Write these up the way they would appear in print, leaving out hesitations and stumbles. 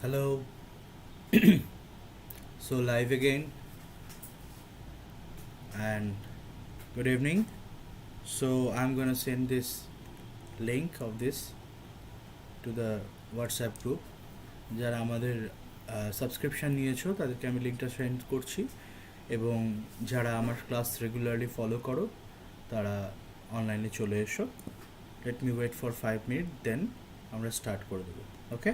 Hello. So live again and good evening. So I'm gonna send this link of this to the WhatsApp group. যারা আমাদের subscription নিয়েছো তাদেরকে আমি লিঙ্কটা send করছি এবং যারা আমার ক্লাস রেগুলারলি ফলো করো তারা অনলাইনে চলে এসো। Let me wait for 5 minute then আমরা স্টার্ট করে দেবো। ওকে?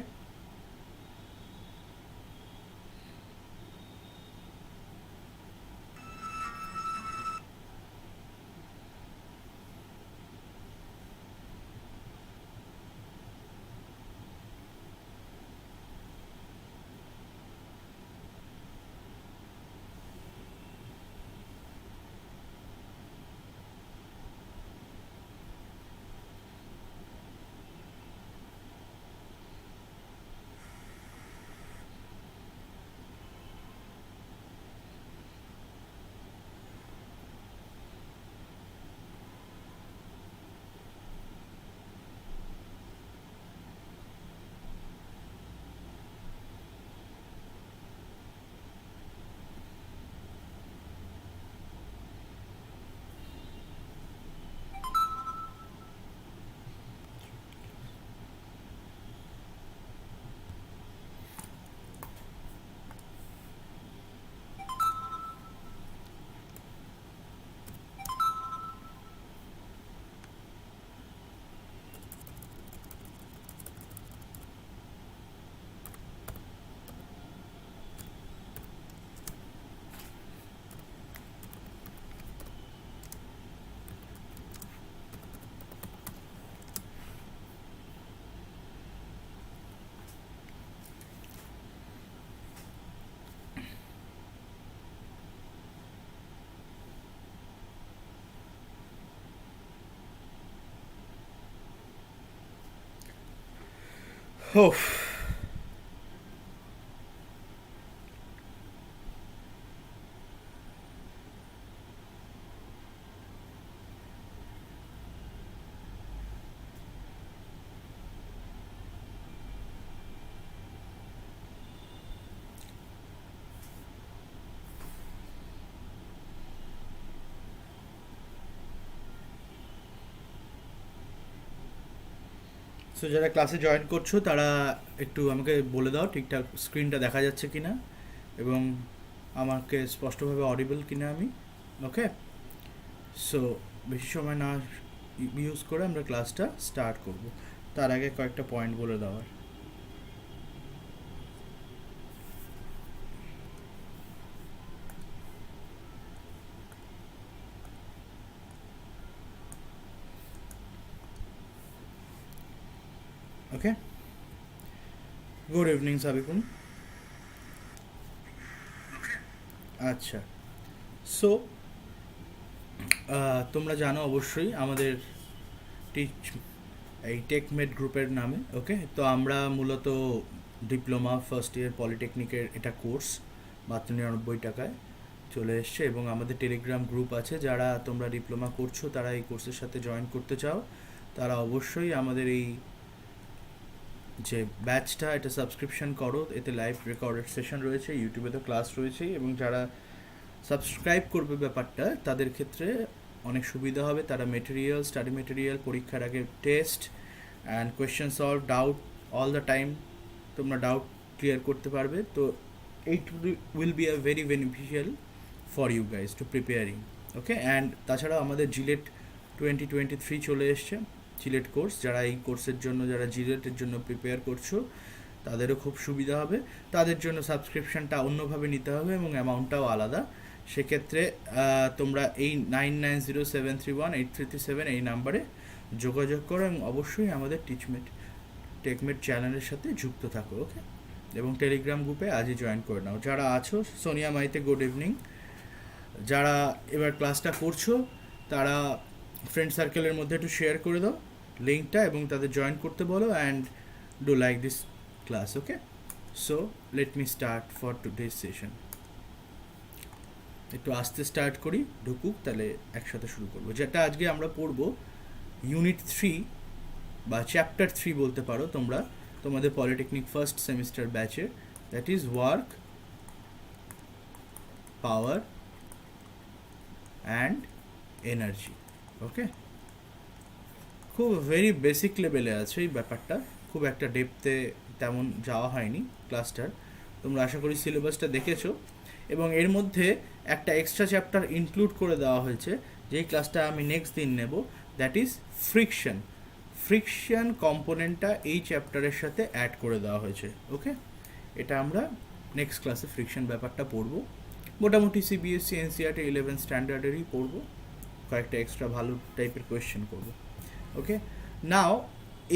Oh. সো যারা ক্লাসে জয়েন করছো তারা একটু আমাকে বলে দাও ঠিকঠাক স্ক্রিনটা দেখা যাচ্ছে কিনা এবং আমাকে স্পষ্টভাবে অডিবল কিনা আমি। ওকে? সো বেশি সময় না ইউজ করে আমরা ক্লাসটা স্টার্ট করব। তার আগে কয়েকটা পয়েন্ট বলে দেওয়ার। ওকে? Good evening Sabikun. আচ্ছা, সো তোমরা জানো অবশ্যই আমাদের এই টেকমেট গ্রুপের নামে। ওকে? তো আমরা মূলত ডিপ্লোমা ফার্স্ট ইয়ার পলিটেকনিকের এটা কোর্স মাত্র 99 টাকায় চলে এসছে এবং আমাদের টেলিগ্রাম গ্রুপ আছে। যারা তোমরা ডিপ্লোমা করছো তারা এই কোর্সের সাথে জয়েন করতে চাও তারা অবশ্যই আমাদের এই যে ব্যাচটা এটা সাবস্ক্রিপশন করো। এতে লাইভ রেকর্ডেড সেশন রয়েছে, ইউটিউবে তো ক্লাস রয়েছেই এবং যারা সাবস্ক্রাইব করবে ব্যাপারটা তাদের ক্ষেত্রে অনেক সুবিধা হবে। তারা মেটেরিয়াল, স্টাডি মেটেরিয়াল, পরীক্ষার আগে test and question solve, doubt all the time তোমরা ডাউট ক্লিয়ার করতে পারবে। তো it will be a very beneficial for you guys to preparing. Okay? And তাছাড়াও আমাদের জিলেট 2023 চলে এসছে, জিলেট কোর্স। যারা এই কোর্সের জন্য, যারা জিলেটের জন্য প্রিপেয়ার করছো তাদেরও খুব সুবিধা হবে। তাদের জন্য সাবস্ক্রিপশানটা অন্যভাবে নিতে হবে এবং অ্যামাউন্টটাও আলাদা। সেক্ষেত্রে তোমরা এই 9907318337 এই নাম্বারে যোগাযোগ করো এবং অবশ্যই আমাদের টেকমেট চ্যানেলের সাথে যুক্ত থাকো। ওকে? এবং টেলিগ্রাম গ্রুপে আজই জয়েন করে নাও। যারা আছো, সোনিয়া মাইতে গুড ইভিনিং। যারা এবার ক্লাসটা করছো তারা ফ্রেন্ড সার্কেলের মধ্যে একটু শেয়ার করে দাও লিঙ্কটা এবং তাদের জয়েন করতে বলো and do like this class. Okay? So let me start for today's session. একটু আস্তে স্টার্ট করি, ঢুকুক, তাহলে একসাথে শুরু করবো। যেটা আজকে আমরা পড়বো ইউনিট 3 বা চ্যাপ্টার 3 বলতে পারো তোমরা, তোমাদের পলিটেকনিক ফার্স্ট সেমিস্টার ব্যাচের, that is work, power and energy. Okay, খুব ভেরি বেসিক লেভেলে আছে এই ব্যাপারটা, খুব একটা ডেপথে তেমন যাওয়া হয়নি ক্লাসটার। তোমরা আশা করি সিলেবাসটা দেখেছো, এবং এর মধ্যে একটা এক্সট্রা চ্যাপ্টার ইনক্লুড করে দেওয়া হয়েছে, যেই ক্লাসটা আমি নেক্সট দিন নেব, দ্যাট ইজ ফ্রিকশন। ফ্রিকশন কম্পোনেন্টটা এই চ্যাপ্টারের সাথে অ্যাড করে দেওয়া হয়েছে। ওকে, এটা আমরা নেক্সট ক্লাসে ফ্রিকশন ব্যাপারটা পড়ব। মোটামুটি সিবিএসসি এনসিইআরটি 11 স্ট্যান্ডার্ডেরই পড়ব, কয়েকটা এক্সট্রা ভালো টাইপের কোয়েশ্চেন করব। ওকে, নাও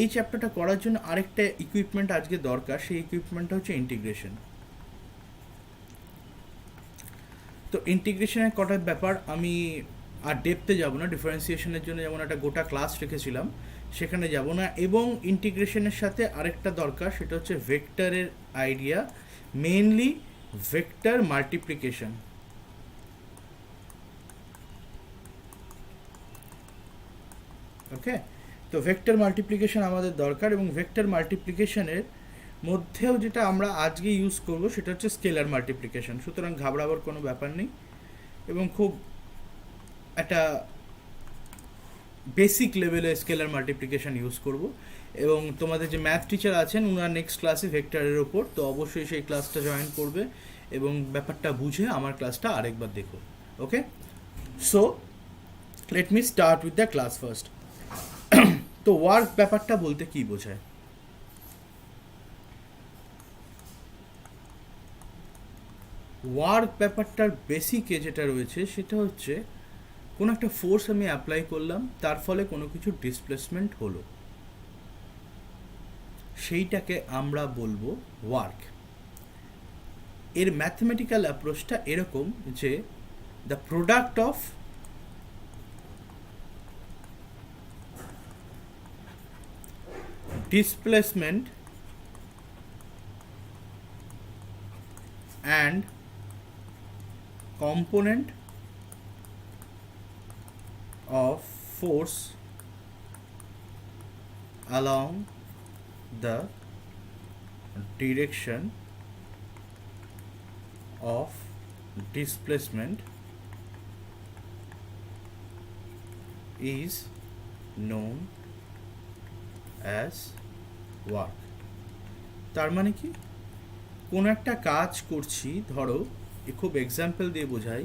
এই চ্যাপ্টারটা করার জন্য আরেকটা ইকুইপমেন্ট আজকে দরকার, সেই ইকুইপমেন্টটা হচ্ছে ইন্টিগ্রেশন। তো ইন্টিগ্রেশনের কটার ব্যাপার আমি আর ডেপথে যাব না, ডিফারেন্সিয়েশনের জন্য যেমন একটা গোটা ক্লাস রেখেছিলাম সেখানে যাব না। এবং ইন্টিগ্রেশনের সাথে আরেকটা দরকার, সেটা হচ্ছে ভেক্টরের আইডিয়া, মেইনলি ভেক্টর মাল্টিপ্লিকেশন। ওকে, তো ভেক্টর মাল্টিপ্লিকেশন আমাদের দরকার, এবং ভেক্টর মাল্টিপ্লিকেশনের মধ্যেও যেটা আমরা আজকে ইউজ করব সেটা হচ্ছে স্কেলার মাল্টিপ্লিকেশন। সুতরাং ঘাবড়াবার কোনো ব্যাপার নেই, এবং খুব একটা বেসিক লেভেলে স্কেলার মাল্টিপ্লিকেশন ইউজ করব। এবং তোমাদের যে ম্যাথ টিচার আছেন ওনার নেক্সট ক্লাসে ভেক্টরের ওপর, তো অবশ্যই সেই ক্লাসটা জয়েন করবে এবং ব্যাপারটা বুঝে আমার ক্লাসটা আরেকবার দেখো। Okay, so let me start with the class first. তো ওয়ার্ক ব্যাপারটা বলতে কি বোঝায়? ওয়ার্ক ব্যাপারটার বেসিকে যেটা রয়েছে সেটা হচ্ছে কোনো একটা ফোর্স আমি অ্যাপ্লাই করলাম, তার ফলে কোনো কিছু ডিসপ্লেসমেন্ট হলো, সেইটাকে আমরা বলবো ওয়ার্ক। এর ম্যাথমেটিক্যাল অ্যাপ্রোচটা এরকম যে the product of displacement and component of force along the direction of displacement is known as work. তার মানে কি, কোনো একটা কাজ করছি, ধরো খুব এক্সাম্পল দিয়ে বোঝাই,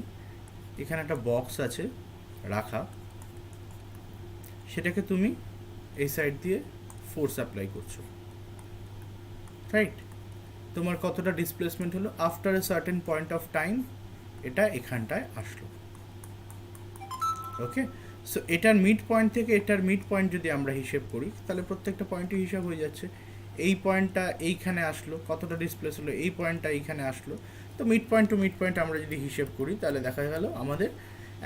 এখানে একটা বক্স আছে রাখা, সেটাকে তুমি এই সাইড দিয়ে ফোর্স অ্যাপ্লাই করছো, রাইট? তোমার কতটা ডিসপ্লেসমেন্ট হলো, after a certain point of time এটা এখানটায় আসলো। ওকে, সো এটার মিড পয়েন্ট থেকে এটার মিড পয়েন্ট যদি আমরা হিসেব করি, তাহলে প্রত্যেকটা পয়েন্টে হিসাব হয়ে যাচ্ছে। এই পয়েন্টটা এইখানে আসলো, কতটা ডিসপ্লেস হলো, এই পয়েন্টটা এইখানে আসলো, তো mid point to mid point আমরা যদি হিসেব করি, তাহলে দেখা গেল আমাদের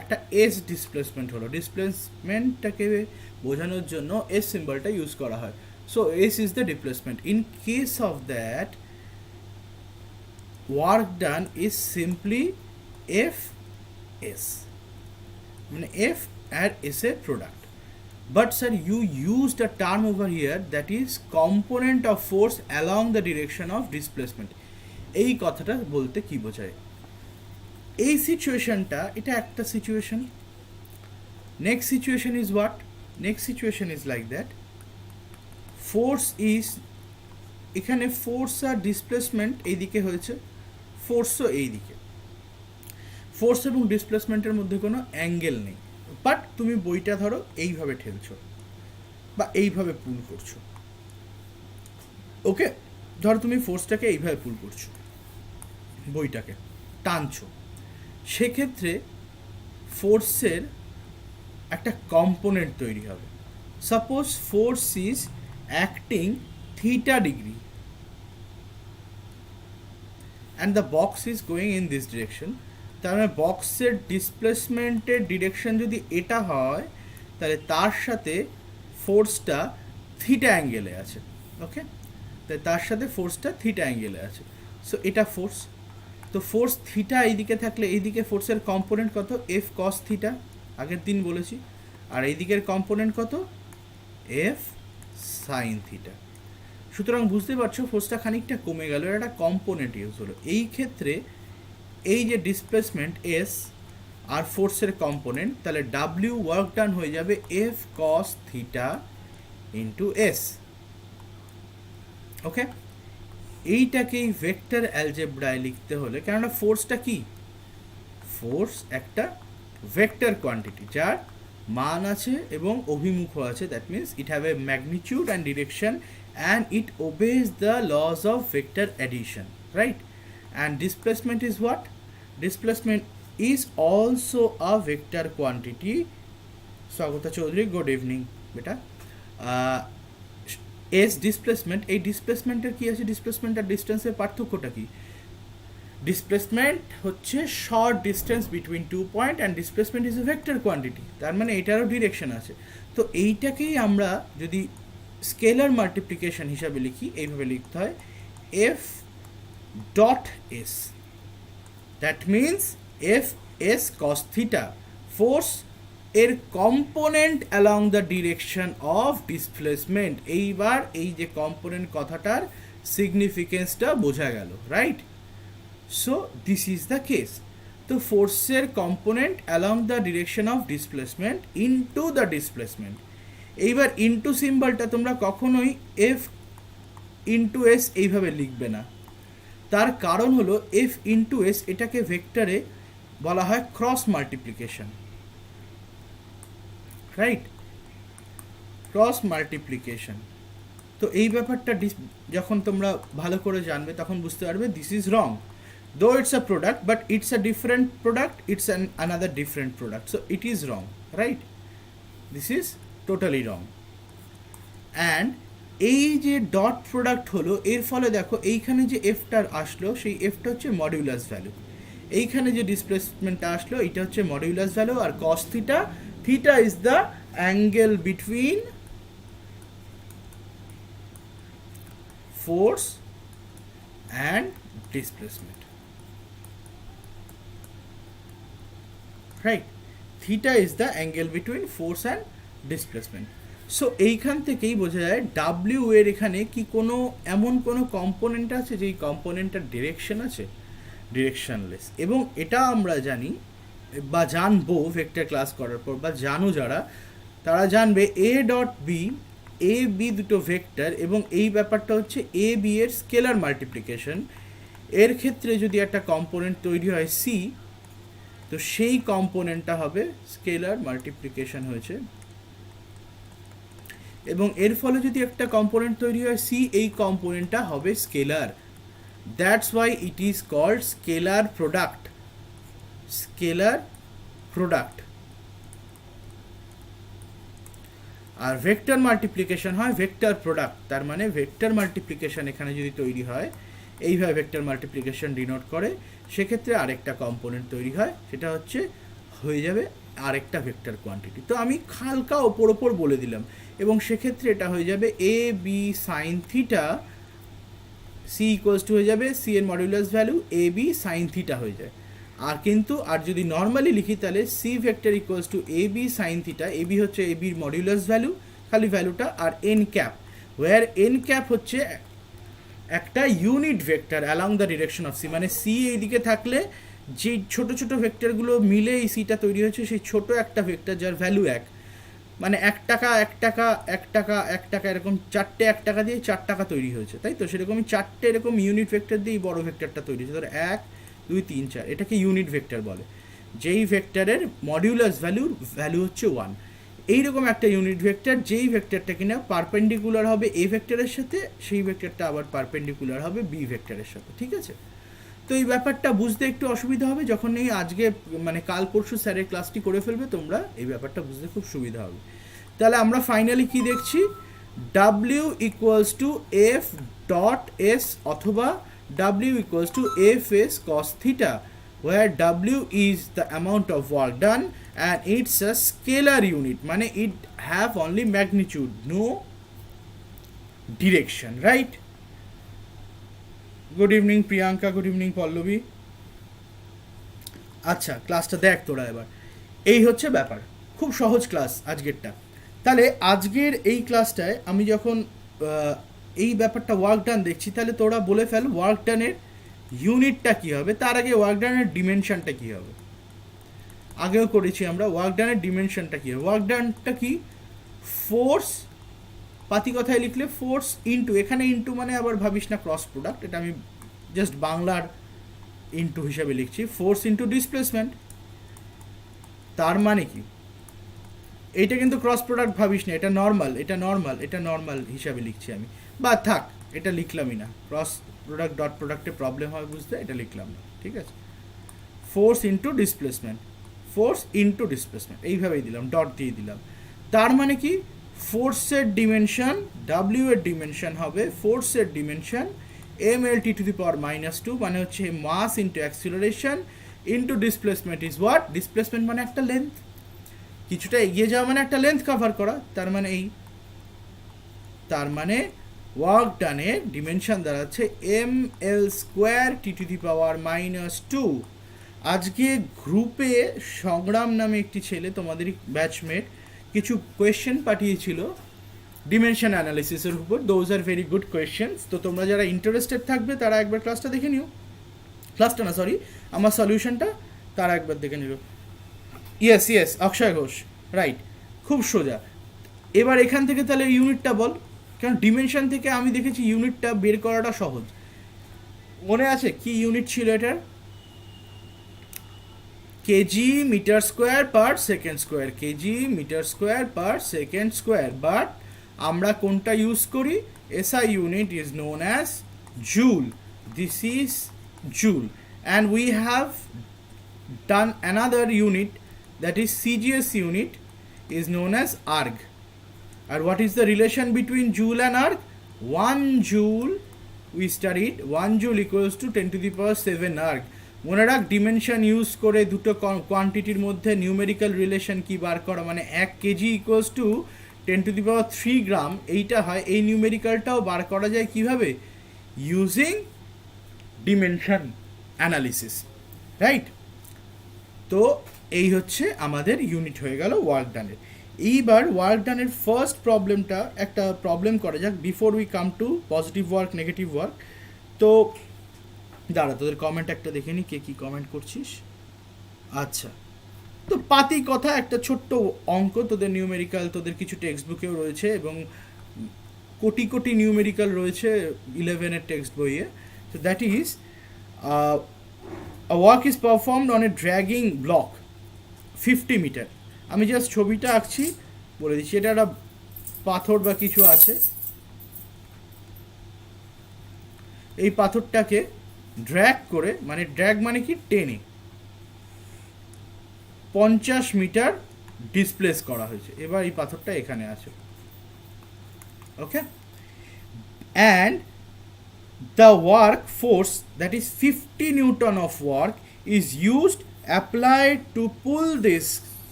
একটা এস ডিসপ্লেসমেন্ট হলো। ডিসপ্লেসমেন্টটাকে বোঝানোর জন্য এস সিম্বলটা ইউজ করা হয়। So S is the displacement. In case of that, work done is simply F S, মানে F and is a product. But sir, you used a term over here that is component of force along the direction of displacement. এই কথাটা বলতে কি বোঝায়? এই সিচুয়েশনটা, এটা একটা situation. Next situation is what? Next situation is like that, force is, এখানে ফোর্স আর ডিসপ্লেসমেন্ট এইদিকে হয়েছে, ফোর্সও এইদিকে। ফোর্স এবং ডিসপ্লেসমেন্টের মধ্যে কোনো অ্যাঙ্গেল নেই, বাট তুমি বইটা ধরো এইভাবে ঠেলছো বা এইভাবে পুল করছো। ওকে, ধরো তুমি ফোর্সটাকে এইভাবে পুল করছো, বইটাকে টানছো, সেক্ষেত্রে ফোর্সের একটা কম্পোনেন্ট তৈরি হবে। Suppose force is acting theta degree and the box is going in this direction. তার মানে বক্সের ডিসপ্লেসমেন্টের ডিরেকশন যদি এটা হয়, তাহলে তার সাথে ফোর্সটা থিটা অ্যাঙ্গেলে আছে। ওকে, তাই তার সাথে ফোর্সটা থিটা অ্যাঙ্গেলে আছে। সো এটা ফোর্স, তো ফোর্স থিটা এইদিকে থাকলে এইদিকে ফোর্সের কম্পোনেন্ট কত? এফ কস থিটা, আগের দিন বলেছি। আর এইদিকের কম্পোনেন্ট কত? F sine theta. সুতরাং বুঝতে পারছো ফোর্সটা খানিকটা কমে গেল, একটা কম্পোনেন্ট ইউজ হলো। এই ক্ষেত্রে এই যে ডিসপ্লেসমেন্ট এস আর ফোর্সের কম্পোনেন্ট, তাহলে ডাব্লিউ ওয়ার্ক ডান হয়ে যাবে F cos theta into S. Okay, এইটাকেই ভেক্টর অ্যালজেব্রায় লিখতে হলে, কেননা ফোর্সটা কি, ফোর্স একটা ভেক্টর কোয়ান্টিটি যার মান আছে এবং অভিমুখও আছে, that means it have a magnitude and direction and it obeys the lodge of vector addition, right? And displacement is what? Displacement is also a vector quantity. Swagata Chowdhury, good evening বেটা। S displacement, এই ডিসপ্লেসমেন্টের কি আছে, displacement আর ডিস্টেন্সের পার্থক্যটা কি? Displacement হচ্ছে short distance between two point and displacement is a vector quantity, তার মানে এটারও ডিরেকশন আছে। তো এইটাকেই আমরা যদি স্কেলার মাল্টিপ্লিকেশন হিসাবে লিখি, এইভাবে লিখতে হয় F dot S, that means F S cos theta, force এর component along the direction of displacement. এইবার এই যে কম্পোনেন্ট কথাটার সিগনিফিকেন্সটা বোঝা গেল, right? So this is the case. তো ফোর্সের component along the direction of displacement into the displacement. এইবার ইনটু সিম্বলটা তোমরা কখনোই এফ ইনটু এস এইভাবে লিখবে না, তার কারণ হলো এফ ইনটু এস এটাকে ভেক্টরে বলা হয় cross multiplication, right? Cross multiplication. তো এই ব্যাপারটা যখন তোমরা ভালো করে জানবে তখন বুঝতে পারবে দিস ইজ রং, দো it's a product but it's a different product, it's an another different product, so it is wrong, right? This is totally wrong. And এই যে ডট প্রোডাক্ট হলো, এর ফলে দেখো এইখানে যে এফটার আসলো সেই এফটা হচ্ছে মডিউলাস ভ্যালু, এইখানে যে ডিসপ্লেসমেন্টটা আসলো এটা হচ্ছে মডিউলাস ভ্যালু, আর cos theta, theta is the angle between force and displacement, right? Theta is the angle between force and displacement. So এইখান থেকেই বোঝা যায় ডাব্লিউ এর এখানে কি কোনো এমন কোনো কম্পোনেন্ট আছে যেই কম্পোনেন্টটার ডিরেকশন আছে, ডিরেকশনলেস। এবং এটা আমরা জানি বা জানবো ভেক্টর ক্লাস করার পর, বা জানো যারা, তারা জানবে A dot B, A B দুটো ভেক্টর, এবং এই ব্যাপারটা হচ্ছে এ বি এর স্কেলার মাল্টিপ্লিকেশন। এর ক্ষেত্রে যদি একটা কম্পোনেন্ট তৈরি হয় সি, তো সেই কম্পোনেন্টটা হবে স্কেলার মাল্টিপ্লিকেশন হয়েছে, এবং এর ফলে যদি একটা কম্পোনেন্ট তৈরি হয় সি, এই কম্পোনেন্টটা হবে scalar. That's why it is called scalar product, scalar product. আর ভেক্টর মাল্টিপ্লিকেশন হয় ভেক্টর প্রোডাক্ট, তার মানে ভেক্টর মাল্টিপ্লিকেশন এখানে যদি তৈরি হয়, এইভাবে ভেক্টর মাল্টিপ্লিকেশন ডিনোট করে, সেক্ষেত্রে আরেকটা কম্পোনেন্ট তৈরি হয়, সেটা হচ্ছে হয়ে যাবে আরেকটা ভেক্টর কোয়ান্টিটি। তো আমি হালকা ওপর বলে দিলাম, এবং সেক্ষেত্রে এটা হয়ে যাবে A B sine theta, C equals to হয়ে যাবে সি এর modulus value A B sine theta হয়ে যায়। আর কিন্তু আর যদি নর্মালি লিখি তাহলে C vector equals to A B sine theta, A B হচ্ছে এ বির মডিউলাস ভ্যালু, খালি ভ্যালুটা, আর N cap, where N cap হচ্ছে একটা unit vector along the direction of C, মানে সি এইদিকে থাকলে যে ছোট ছোট ভেক্টরগুলো মিলে এই সিটা তৈরি হয়েছে, সেই ছোট একটা ভেক্টর যার ভ্যালু 1, মানে 1 টাকা 1 টাকা 1 টাকা 1 টাকা, এরকম 4টে 1 টাকা দিয়ে 4 টাকা তৈরি হয়েছে, তাই তো? সেরকমই 4টে এরকম ইউনিট ভেক্টর দিয়ে বড় ভেক্টরটা তৈরি হয়েছে, ধরো 1 2 3 4, এটাকে ইউনিট ভেক্টর বলে, যেই ভেক্টরের মডিউলাস ভ্যালু হচ্ছে 1। এইরকম একটা ইউনিট ভেক্টর, যেই ভেক্টরটা কিনা পারপেন্ডিকুলার হবে এ ভেক্টরের সাথে, সেই ভেক্টরটা আবার পারপেন্ডিকুলার হবে বি ভেক্টরের সাথে, ঠিক আছে? তো এই ব্যাপারটা বুঝতে একটু অসুবিধা হবে, যখন এই আজকে মানে কাল পরশু স্যারের ক্লাসটি করে ফেলবে তোমরা, এই ব্যাপারটা বুঝতে খুব সুবিধা হবে। তাহলে আমরা ফাইনালি কি দেখছি, W equals to F dot S অথবা W equals to F S cos theta, where W is the amount of work done and it's a scalar unit, মানে it have only magnitude, no direction, right? Good evening Priyanka, good evening Pallavi. আচ্ছা, ক্লাসটা দেখ তোরা এবার, এই হচ্ছে ব্যাপার, খুব সহজ ক্লাস আজকেরটা। তাহলে আজকের এই ক্লাসটায় আমি যখন এই ব্যাপারটা ওয়ার্ক ডান দেখছি, তাহলে তোরা বলে ফেল ওয়ার্ক ডানের ইউনিটটা কী হবে। তার আগে ওয়ার্ক ডানের ডিমেনশনটা কী হবে, আগেও করেছি আমরা। ওয়ার্ক ডানের ডিমেনশনটা কী হবে, ওয়ার্ক ডানটা কি, ফোর্স, পাতি কথায় লিখলে ফোর্স ইন্টু, এখানে ইন্টু মানে আবার ভাবিস না ক্রস প্রোডাক্ট, এটা আমি জাস্ট বাংলার ইন্টু হিসাবে লিখছি, ফোর্স ইন্টু ডিসপ্লেসমেন্ট। তার মানে কি, এইটা কিন্তু ক্রস প্রোডাক্ট ভাবিস না, এটা নর্মাল, এটা নর্মাল হিসাবে লিখছি আমি, বা থাক এটা লিখলামই না, ক্রস প্রোডাক্ট ডট প্রোডাক্টে প্রবলেম হয় বুঝতে, এটা লিখলাম না, ঠিক আছে। Force into displacement, force into displacement এইভাবেই দিলাম, ডট দিয়ে দিলাম। তার মানে কি, ফোর্সের ডিমেনশন, ডাব্লিউ এর ডিমেনশন হবে, ফোর্সের ডিমেনশন mLT⁻², মানে হচ্ছে mass into acceleration into displacement is what, displacement মানে একটা লেন্থ, কিছুটা এগিয়ে যাওয়া মানে একটা লেন্থ কভার করা, তার মানে এই, তার মানে ওয়ার্ক ডানের ডিমেনশন দাঁড়াচ্ছে mL²T⁻²। আজকে গ্রুপে সংগ্রাম নামে একটি ছেলে, তোমাদেরই ব্যাচমেট, কিছু কোয়েশ্চেন পাঠিয়েছিল ডিমেনশন অ্যানালিসিসের উপর। Those are very good questions. তো তোমরা যারা ইন্টারেস্টেড থাকবে তারা একবার ক্লাসটা দেখে নিও, ক্লাসটা না সরি আমার সলিউশনটা তারা একবার দেখে নিও। ইয়েস অক্ষয় ঘোষ, রাইট, খুব সোজা। এবার এখান থেকে তাহলে ইউনিটটা বল, কারণ ডিমেনশন থেকে আমি দেখেছি ইউনিটটা বের করাটা সহজ। মনে আছে কি ইউনিট ছিল এটার, KG metre square per second square, KG metre square per second square, but আমরা কোনটা ইউজ করি, SI unit is known as joule, this is joule, and we have done another unit, that is CGS unit, is known as arg. And what is the relation between joule and arg? 1 joule, we studied 1 joule equals to 10⁻⁷ arg. মনে রাখ dimension use করে দুটো কোয়ান্টিটির মধ্যে numerical relation কি বার করা, মানে 1 KG equals to 10⁻³ গ্রাম, এইটা হয়। এই নিউমেরিক্যালটাও বার করা যায় কিভাবে, ইউজিং ডিমেনশন অ্যানালিসিস, রাইট। তো এই হচ্ছে আমাদের ইউনিট হয়ে গেল ওয়ার্ক ডানের। এইবার ওয়ার্ক ডানের ফার্স্ট প্রবলেমটা, একটা প্রবলেম করা যাক before we come to positive work negative work. তো দাঁড়া তোদের কমেন্ট একটা দেখে নি, কে কী কমেন্ট করছিস। আচ্ছা, তো পাতি কথা একটা ছোট্ট অঙ্ক, তোদের নিউমেরিক্যাল, তোদের কিছু টেক্সট বুকেও রয়েছে এবং কোটি কোটি নিউমেরিক্যাল রয়েছে 11-এর টেক্সট বইয়ে। তো that is a work is performed on a dragging block 50 metre. আমি জাস্ট ছবিটা আঁকছি, বলে দিচ্ছি, এটা একটা পাথর বা কিছু আছে, এই পাথরটাকে ড্র্যাগ করে, মানে ড্র্যাগ মানে কি, টেনে 50 মিটার ডিসপ্লেস করা হয়েছে। এবার এই পাথরটা এখানে আছে, ওকে, and the work force, that is 50 Newton of work, is used applied to pull this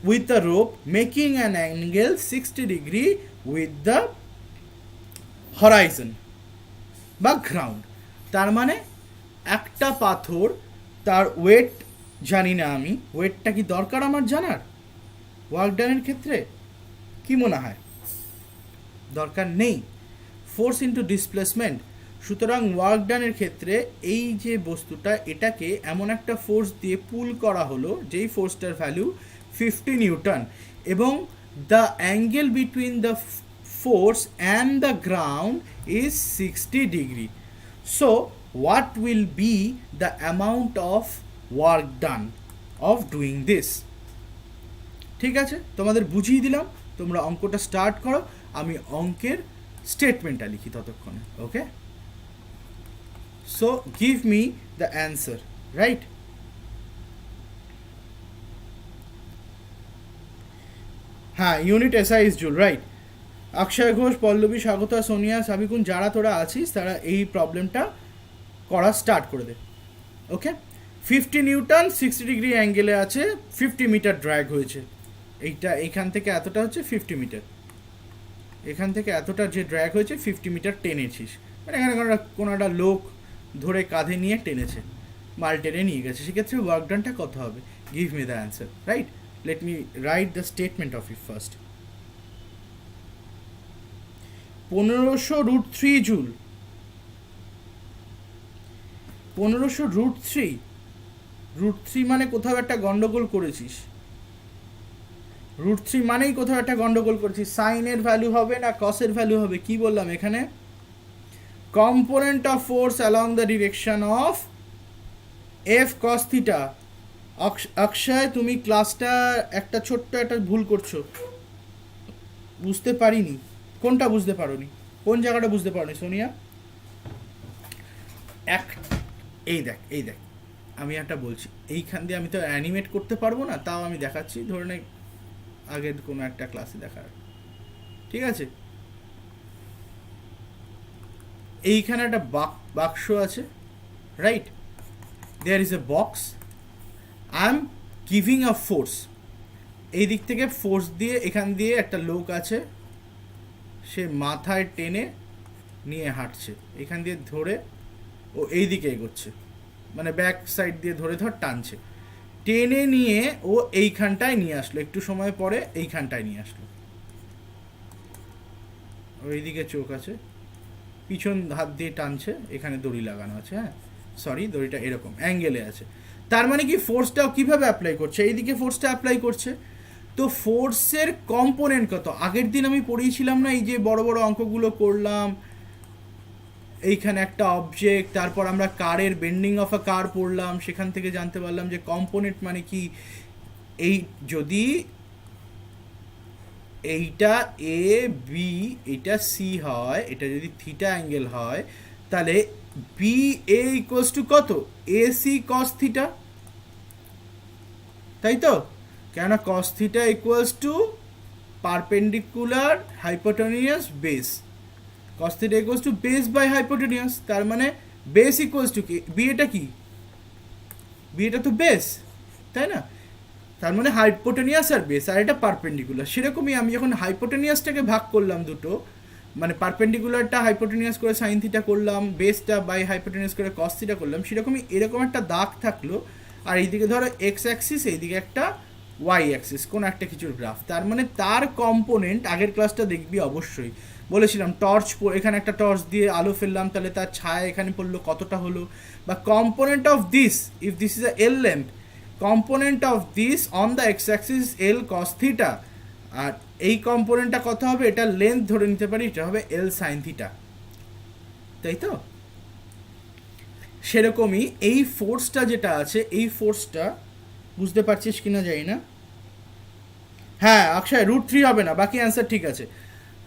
with the rope, making an angle 60° with the horizon বা ground. তার মানে একটা পাথর, তার ওয়েট জানি না আমি, ওয়েটটা কি দরকার আমার জানার ওয়ার্ক ডানের ক্ষেত্রে, কি মনে হয়, দরকার নেই। ফোর্স ইন্টু ডিসপ্লেসমেন্ট, সুতরাং ওয়ার্ক ডানের ক্ষেত্রে এই যে বস্তুটা, এটাকে এমন একটা ফোর্স দিয়ে পুল করা হলো যেই ফোর্সটার ভ্যালু 50 নিউটন, এবং the angle between the force and the ground is 60°. So what will be the amount of work done of doing this. ঠিক আছে, তোমাদের বুঝিয়ে দিলাম, তোমরা অঙ্কটা স্টার্ট করো, আমি অঙ্কের স্টেটমেন্টটা লিখি ততক্ষণে, okay. So give me the answer, right. হ্যাঁ, unit SI is joule, right. Akshay Ghosh, Pallabi, Swagata, Sonia, Sabikun, যারা তোরা আছিস তারা এই প্রবলেমটা করা স্টার্ট করে দে, ওকে। 50 নিউটন 60° অ্যাঙ্গেলে আছে, 50 মিটার ড্র্যাগ হয়েছে, এইটা এখান থেকে এতটা হচ্ছে 50 মিটার, এখান থেকে এতটা যে ড্র্যাগ হয়েছে 50 মিটার টেনেছিস, মানে এখানে কোনো একটা লোক ধরে কাঁধে নিয়ে টেনেছে, মাল টেনে নিয়ে গেছে, সেক্ষেত্রে ওয়ার্ক ডানটা কত হবে, give me the answer, right. Let me write the statement of it first. 1500√3 joule, 1500√3, √3 মানে কোথাও একটা গন্ডগোল করেছিস, √3 মানেই কোথাও একটা গন্ডগোল করেছিস। সাইনের ভ্যালু হবে না কসের ভ্যালু হবে, কি বললাম এখানে, component of force along the direction of F cos theta. Akshay তুমি ক্লাসটা একটা ছোট্ট একটা ভুল করছো, বুঝতে পারিনি। কোনটা বুঝতে পারোনি, কোন জায়গাটা বুঝতে পারোনি সোনিয়া? এই দেখ আমি একটা বলছি, এইখান দিয়ে আমি তো অ্যানিমেট করতে পারবো না, তাও আমি দেখাচ্ছি, ধরে নে আগের কোনো একটা ক্লাসে দেখার, ঠিক আছে? এইখানে একটা বাক্স আছে, right? There is a box, I am giving a force, এই দিক থেকে ফোর্স দিয়ে এখান দিয়ে একটা লোক আছে, সে মাথায় টেনে নিয়ে হাঁটছে, এখান দিয়ে ধরে ও এই দিকে এগোচ্ছে, মানে ব্যাক সাইড দিয়ে ধরে টানছে, টেনে নিয়ে ও এইখানটায় নিয়ে আসলো, একটু সময় পরে এইখানটায় নিয়ে আসলো, ওইদিকে চোখ আছে, পিছন হাত দিয়ে টানছে, এখানে দড়ি লাগানো আছে, হ্যাঁ সরি দড়িটা এরকম অ্যাঙ্গেলে আছে, তার মানে কি ফোর্সটাও কিভাবে অ্যাপ্লাই করছে, এইদিকে ফোর্সটা অ্যাপ্লাই করছে। তো ফোর্সের কম্পোনেন্ট কত, আগের দিন আমি পড়িয়েছিলাম না, এই যে বড় বড় অঙ্কগুলো করলাম, এইখানে একটা অবজেক্ট, তারপর আমরা কারের বেন্ডিং অফ আ কার পড়লাম, সেখান থেকে জানতে পারলাম যে কম্পোনেন্ট মানে কি, এই যদি এইটা এ বি এটা সি হয়, এটা যদি থিটা অ্যাঙ্গেল হয়, তাহলে বি এ ইকুয়ালস টু কত, এ সি কস থিটা, তাই তো? কেন cos theta equals to perpendicular hypotenuse base, cos theta equals to base by hypotenuse, তার মানে বেস ইকুয়ালস টু কি, বি এটা কি, বি এটা তো বেস, তাই না? তার মানে হাইপোটেনিয়াস আর বেস, আর এটা পারপেন্ডিকুলার। সেরকমই আমি যখন হাইপোটেনিয়াসটাকে ভাগ করলাম দুটো, মানে পারপেন্ডিকুলারটা হাইপোটেনিয়াস করে সাইন থিটা করলাম, বেসটা বাই হাইপোটেনিয়াস করে কস থিটা করলাম, সেরকমই এরকম একটা দাগ থাকলো, আর এইদিকে ধরো এক্স অ্যাক্সিস, এইদিকে একটা ওয়াই অ্যাক্সিস, কোন একটা কিছুর গ্রাফ, তার মানে তার কম্পোনেন্ট, আগের ক্লাসটা দেখবি অবশ্যই, বলেছিলাম টর্চ, এখানে একটা টর্চ দিয়ে আলো ফেললাম, তাহলে তার ছায়া এখানে পড়লো কতটা হলো, বা component of this, if this is a L length, component of this on the X axis L cos theta, আর এই কম্পোনেন্টটা কত হবে, এটা লেন্থ ধরে নিতে পারি, এটা হবে এল সাইন থিটা, তাই তো? সেরকমই এই ফোর্সটা যেটা আছে, এই ফোর্সটা বুঝতে পারছিস কিনা জানি না, হ্যাঁ অক্ষয় √3 হবে না, বাকি অ্যান্সার ঠিক আছে।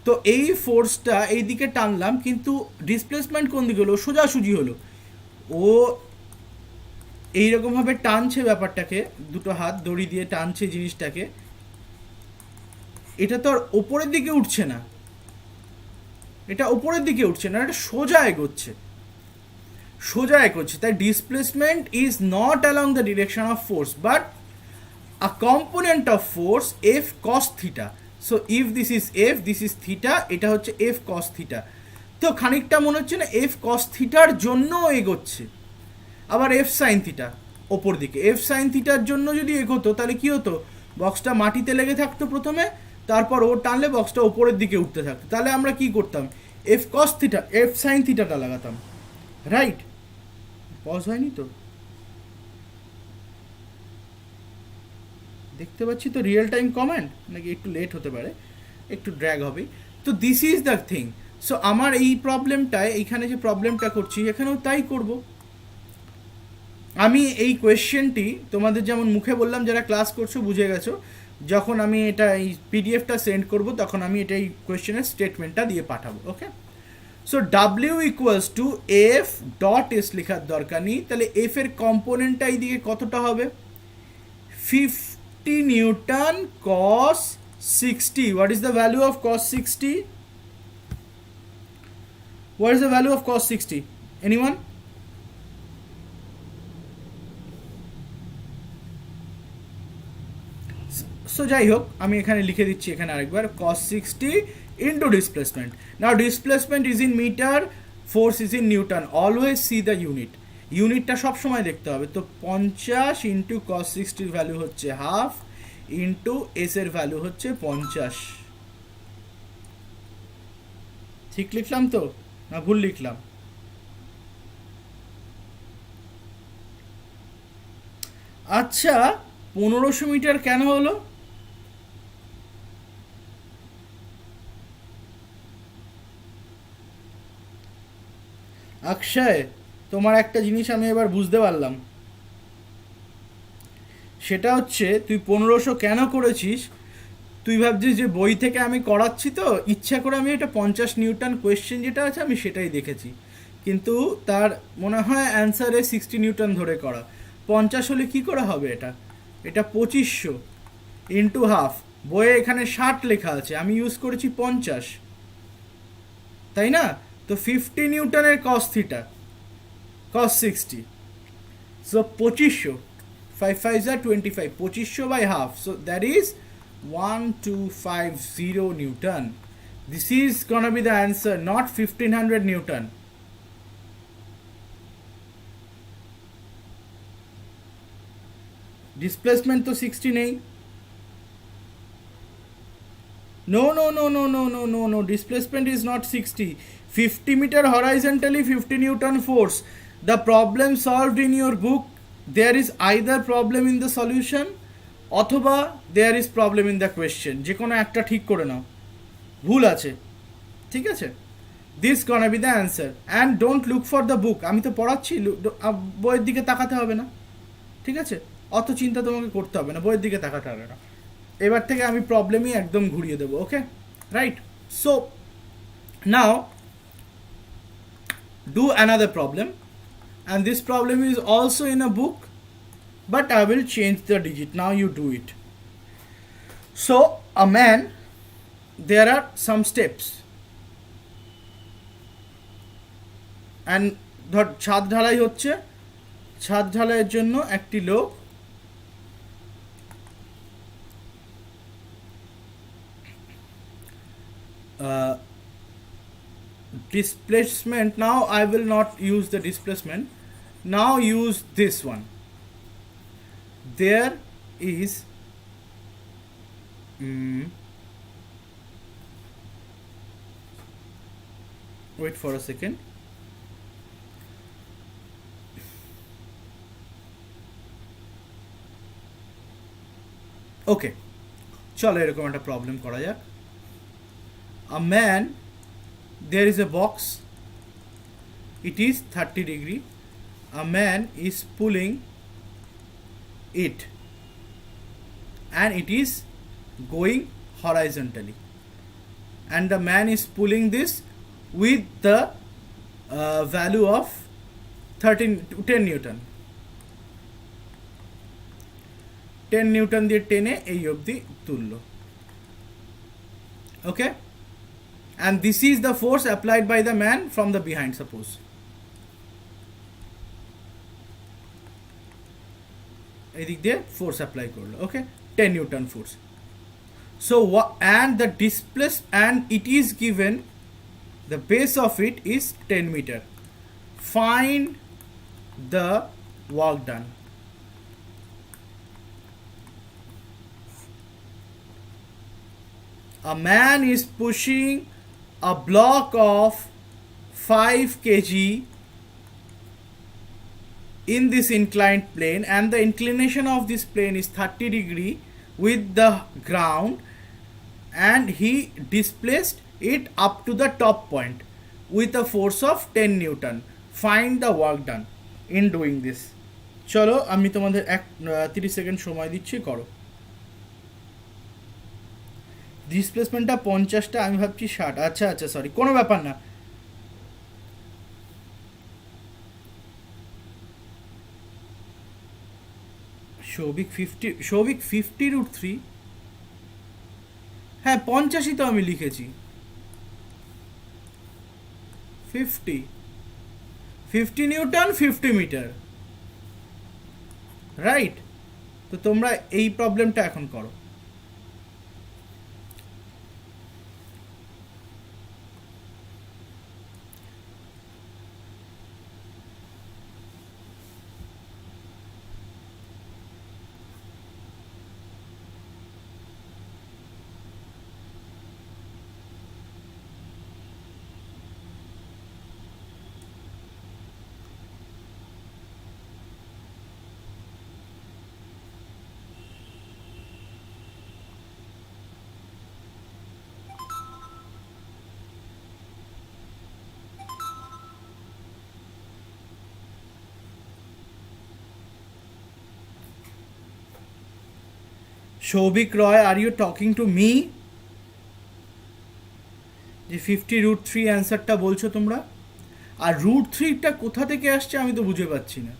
তো এই ফোর্সটা এই দিকে টানলাম, কিন্তু ডিসপ্লেসমেন্ট কোন দিকে হলো, সোজাসুজি হলো, ও এইরকমভাবে টানছে ব্যাপারটাকে, দুটো হাত দড়ি দিয়ে টানছে জিনিসটাকে, এটা তো আর ওপরের দিকে উঠছে না, এটা ওপরের দিকে উঠছে না, এটা সোজা এগোচ্ছে, সোজা এগোচ্ছে, তাই displacement is not along the direction of force but a component of force F cos theta. So if this is F, this is theta, এটা হচ্ছে এফ কস থিটা। তো খানিকটা মনে হচ্ছে না এফ কস থিটার জন্য এগোচ্ছে, আবার এফ সাইন থিটা ওপর দিকে, এফ সাইন থিটার জন্য যদি এগোতো তাহলে কি হতো, বক্সটা মাটিতে লেগে থাকতো প্রথমে, তারপর ও টানলে বক্সটা ওপরের দিকে উঠতে থাকতো, তাহলে আমরা কি করতাম, F cos theta F sine থিটাটা লাগাতাম, রাইট? পজ হয়নি তো, দেখতে পাচ্ছি তো রিয়েল টাইম কমেন্ট, নাকি একটু লেট হতে পারে, একটু ড্র্যাগ হবে। তো this is the thing. So আমার এই প্রবলেমটায়, এইখানে যে প্রবলেমটা করছি এখানেও তাই করব। আমি এই কোয়েশ্চেনটি তোমাদের যেমন মুখে বললাম, যারা ক্লাস করছো বুঝে গেছো, যখন আমি এটা এই পিডিএফটা সেন্ড করব তখন আমি এটা এই কোয়েশ্চেনের স্টেটমেন্টটা দিয়ে পাঠাবো, okay? So W equals to F dot S লেখার দরকার নেই, তাহলে এফ এর কম্পোনেন্টটা এইদিকে কতটা হবে, 50 Newton cos 60. What is the value of cos 60? What is the value of cos 60? Anyone? So যাই হোক, আমি এখানে লিখে দিচ্ছি এখানে আরেকবার, cos 60 into displacement. Now displacement is in meter, force is in Newton. Always see the unit. ইউনিটটা সবসময় দেখতে হবে। তো 50 ইন্টু cos 60 এর ভ্যালু হচ্ছে হাফ, ইন্টু এস এর ভ্যালু হচ্ছে 50। ঠিক লিখলাম তো না ভুল লিখলাম? আচ্ছা, 1500 মিটার কেন হলো? অক্ষয়, তোমার একটা জিনিস আমি এবার বুঝতে পারলাম। সেটা হচ্ছে তুই 1500 কেন করেছিস? তুই ভাবছিস যে বই থেকে আমি করাচ্ছি, তো ইচ্ছা করে আমি এটা 50 নিউটন কোয়েশ্চেন যেটা আছে আমি সেটাই দেখেছি, কিন্তু তার মনে হয় অ্যান্সারে 60 নিউটন ধরে করা। 50 হলে কি করে হবে এটা? এটা 2500 ইন্টু হাফ। বইয়ে এখানে 60 লেখা আছে, আমি ইউজ করেছি 50, তাই না? তো 50 নিউটনের cos theta, cos 60, so 2500, 5 5 are 25, 2500 by half, so that is 1250 Newton. This is gonna be the answer, not 1500 Newton. Displacement तो 60 नहीं. No. Displacement is not 60. 50 meter horizontally, 50 Newton force. The problem solved in your book, there is either problem in the solution অথবা there is problem in the question. যে কোনো একটা ঠিক করে নাও, ভুল আছে, ঠিক আছে? This gonna be the answer and don't look for the book. আমি তো পড়াচ্ছি, বইয়ের দিকে তাকাতে হবে না, ঠিক আছে? অত চিন্তা তোমাকে করতে হবে না, বইয়ের দিকে তাকাতে হবে না। এবার থেকে আমি প্রবলেমই একদম ঘুরিয়ে দেবো, okay? Right, so now do another problem, and this problem is also in a book, but I will change the digit. Now you do it. So a man, there are some steps, and ধর ছাদ ঢালাই হচ্ছে, ছাদ ঢালাইয়ের জন্য একটি লোক displacement. Now I will not use the displacement, now use this one. There is wait for a second. ওকে, চলো এরকম একটা প্রবলেম করা যাক। A man, there is a box, it is 30 degree, a man is pulling it and it is going horizontally, and the man is pulling this with the value of 10 Newton. 10 Newton দিয়ে টেনে এই অবধি তুললো, ওকে? and this is the force applied by the man from the behind, suppose. এদিক দিয়ে force apply করলো, ওকে? 10 Newton force. so and the displace, and it is given the base of it is 10 meter. Find the work done. A man is pushing a block of 5 kg in this inclined plane, and the inclination of this plane is 30 degree with the ground, and he displaced it up to the top point with a force of 10 Newton. Find the work done in doing this. চলো আমি তোমাদের 30 second সময় দিচ্ছি, করো। ডিসপ্লেসমেন্টটা 50টা, আমি ভাবছি 60। আচ্ছা আচ্ছা, সরি, কোনো ব্যাপার না। সৌভিক 50√3, হ্যাঁ 50ই তো আমি লিখেছি। 50 নিউটন 50 মিটার, রাইট? তো তোমরা এই প্রবলেমটা এখন করো। Shobik Roy, are you talking to me? যে 50√3 অ্যান্সারটা বলছো তোমরা, আর √3টা কোথা থেকে আসছে আমি তো বুঝে পাচ্ছি না।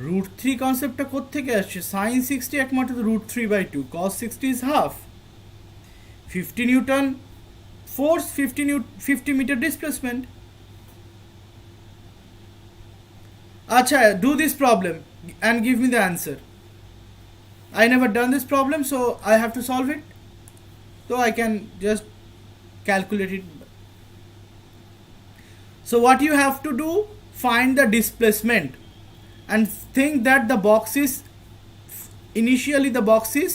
√3 কনসেপ্টটা কোত্থেকে আসছে? সাইন 60 একমাত্র তো √3/2, cos 60 is half, 50 newton force, 50 metre displacement. আচ্ছা, do this problem and give me the answer. I never done this problem, so I have to solve it, so I can just calculate it. So what you have to do, find the displacement and think that the box is initially the box is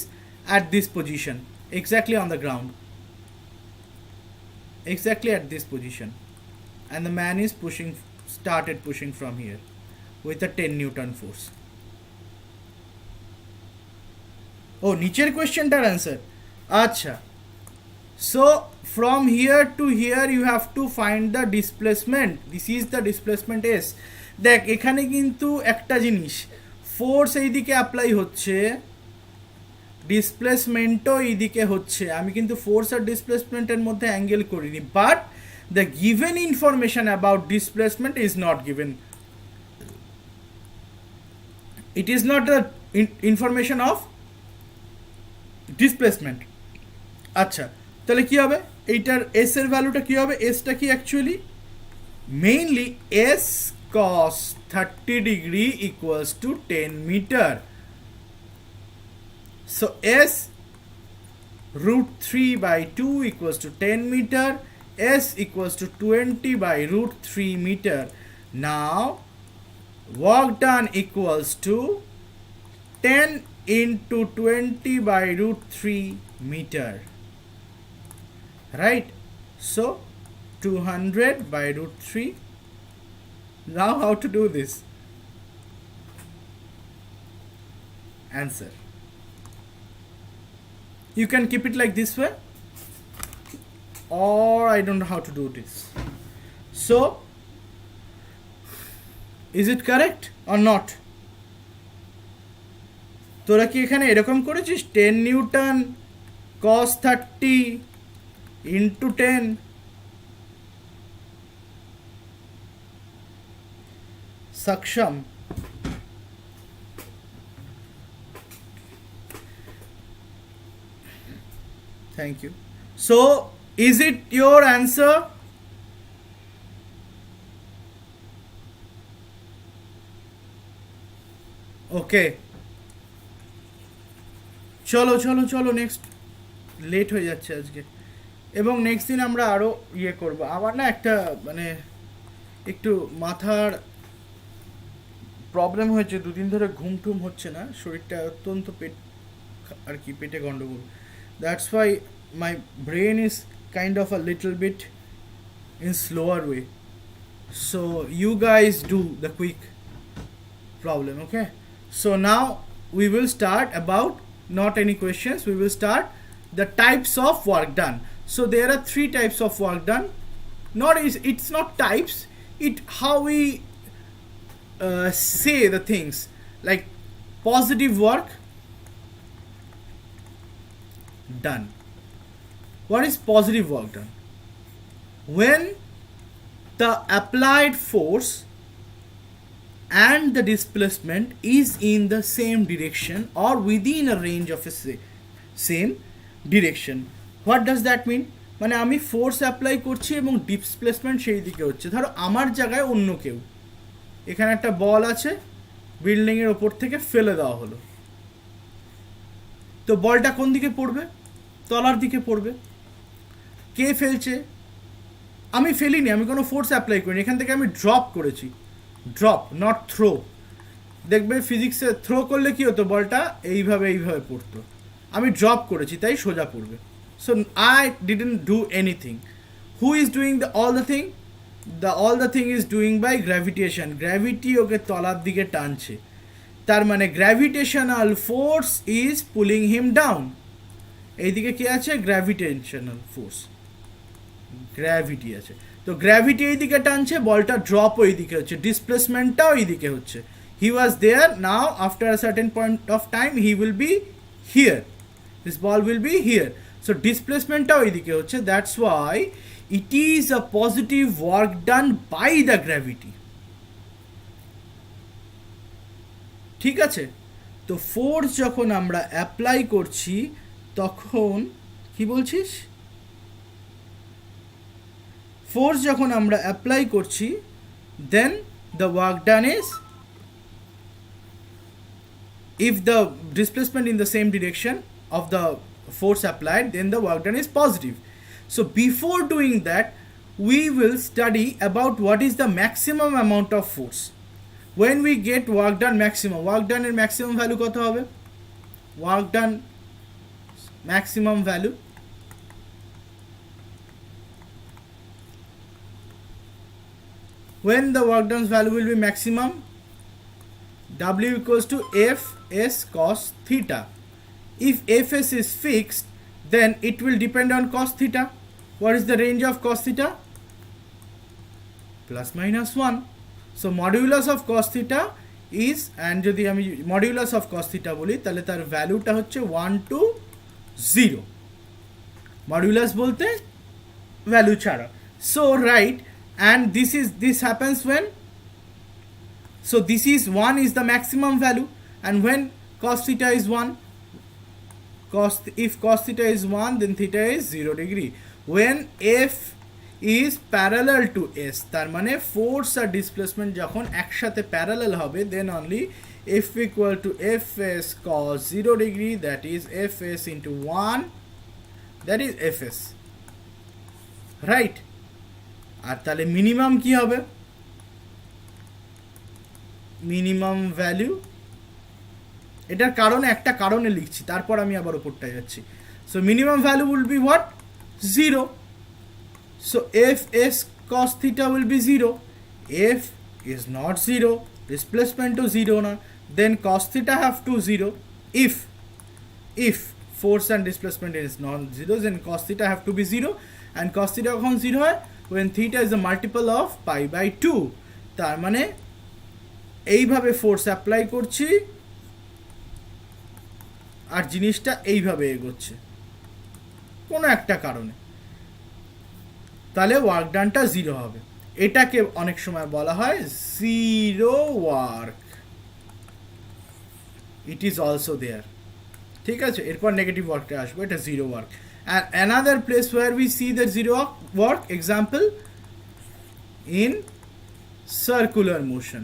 at this position, exactly on the ground, exactly at this position, and the man is started pushing from here with a 10 Newton force. Oh, nicher questionটার answer. আচ্ছা, so from here to here you have to find the displacement. This is the displacement S. দেখ এখানে কিন্তু একটা জিনিস, force এইদিকে apply হচ্ছে, ডিসপ্লেসমেন্টও এইদিকে হচ্ছে। আমি কিন্তু ফোর্স আর ডিসপ্লেসমেন্টের মধ্যে অ্যাঙ্গেল করিনি, but the given information about displacement is not given. It is not the information of displacement. আচ্ছা, তাহলে কি হবে এইটার এস এর ভ্যালুটা কি হবে? এসটা কি actually mainly S cos 30 degree equals to 10 meter. So s √3/2 equals to 10 meter, s equals to 20 by √3 meter. Now work done equals to 10 into 20 by √3 meter, right? So 200 by √3. Now how to do this? Answer. You can keep it like this way, or I don't know how to do this. So is it correct or not? তোরা কি এখানে এরকম করেছিস 10 Newton cos 30 into 10? Saksham. Thank you. So is it your answer? Okay, চলো চলো চলো next, late হয়ে যাচ্ছে আজকে, এবং নেক্সট দিন আমরা আরও ইয়ে করবো। আমার না একটা মানে একটু মাথার প্রবলেম হয়েছে, দুদিন ধরে ঘুম টুম হচ্ছে না, শরীরটা অত্যন্ত আর কি পেটে গন্ডগোল। That's why my brain is kind of a little bit in slower way, so you guys do the quick problem. Okay, so now we will start about not any questions, we will start the types of work done. So there are 3 types of work done. It's not types, it how we say the things, like positive work done. What is positive work done? When the applied force and the displacement is in the same direction or within a range of a same direction. What does that mean? মানে আমি force apply করছি এবং displacement সেই দিকে হচ্ছে। ধরো আমার জায়গায় অন্য কেউ, এখানে একটা বল আছে, বিল্ডিংয়ের ওপর থেকে ফেলে দেওয়া হলো, তো বলটা কোন দিকে পড়বে? তলার দিকে পড়বে। কে ফেলছে? আমি ফেলিনি, আমি কোনো ফোর্স অ্যাপ্লাই করিনি, এখান থেকে আমি ড্রপ করেছি। Drop, not throw. দেখবে ফিজিক্সে থ্রো করলে কি হতো, বলটা এইভাবে এইভাবে পড়তো, আমি ড্রপ করেছি তাই সোজা পড়বে। So I didn't do anything. Who is doing all the thing is doing by gravitation. Gravity okay তলার দিকে টানছে, তার মানে gravitational force is pulling him down. এইদিকে কি আছে? গ্র্যাভিটেশনাল ফোর্স, গ্র্যাভিটি আছে, তো গ্র্যাভিটি এইদিকে টানছে, বলটা ড্রপ ওইদিকে হচ্ছে, ডিসপ্লেসমেন্টটাও এইদিকে হচ্ছে। He was there, now after a certain point of time he will be here, this ball will be here. So displacement টাও এদিকে হচ্ছে, that's why it is a positive work done by the gravity. ঠিক আছে, তো force যখন আমরা apply করছি তখন কি বলছিস, ফোর্স যখন আমরা অ্যাপ্লাই করছি then the work done is, if the displacement in the same direction of the force applied, then the work done is positive. So before doing that, we will study about what is the maximum amount of force. When we get work done maximum, work done এর maximum value কত হবে, work done maximum value, when the work done value will be maximum, W equals to Fs cos theta. If Fs is fixed, then it will depend on cos theta. What is the range of cos theta? Plus minus 1. So modulus of cos theta is, and যদি আমি modulus of cos theta বলি তাহলে তার ভ্যালুটা হচ্ছে 1 to 0. modulus বলতে value ছাড়া. So right, and this happens when, so this is 1 is the maximum value, and when cos theta is 1, if cos theta is 1, then theta is 0 degree. When F is parallel to S, তার মানে force আর displacement যখন একসাথে parallel হবে, then only F equal to Fs cos 0 degree, that is Fs into 1, that is Fs, right? আর তাহলে minimum কি হবে, minimum value, এটার কারণে একটা কারণে লিখছি, তারপর আমি আবার উপরটায় যাচ্ছি. So minimum value will be what, 0. So Fs cos theta will be 0. F is not 0, displacement to 0 না, then cos theta have to 0. If force and displacement is non-zero, then cos theta have to be 0, and cos theta কখন 0 হয়, when theta is a multiple of pi by 2. তার মানে এইভাবে force apply করছি আর জিনিসটা এইভাবে এগোচ্ছে কোনো একটা কারণে, তাহলে ওয়ার্ক ডানটা 0 হবে. এটাকে অনেক সময় বলা হয় zero work, it is also there. ঠিক আছে, এরপর নেগেটিভ ওয়ার্কটা আসবে, এটা zero work. And another place where we see the zero work, example in circular motion.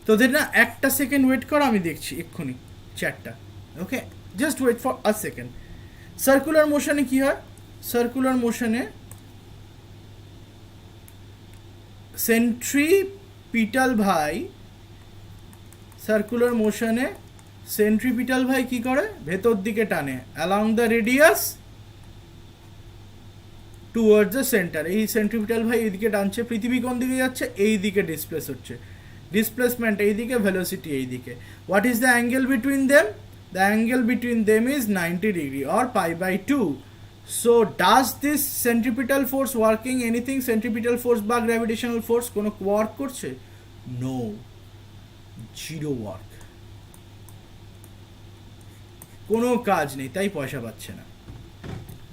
তো দেন না একটা সেকেন্ড ওয়েট করো, আমি দেখছি এক্ষুনি চ্যাটটা. Okay, just wait for a second. Circular মোশনে কি হয়, সার্কুলার মোশনে সেন্ট্রিপিটাল ভাই, সার্কুলার মোশনে সেন্ট্রিপিটাল ভাই কি করে, ভেতর দিকে টানে along the radius towards the centre. এই সেন্ট্রিপিটাল ভাই এইদিকে টানছে, পৃথিবী কোন দিকে যাচ্ছে, এই দিকে ডিসপ্লেস হচ্ছে, ডিসপ্লেসমেন্ট এইদিকে, ভেলোসিটি এইদিকে. What is the angle between them, the angle between them is 90 degree or pi by 2. So does this centripetal force working anything, centripetal force বা gravitational force কোনো ওয়ার্ক করছে, no, জিরো ওয়ার্ক, কোনো কাজ নেই, তাই পয়সা পাচ্ছে না,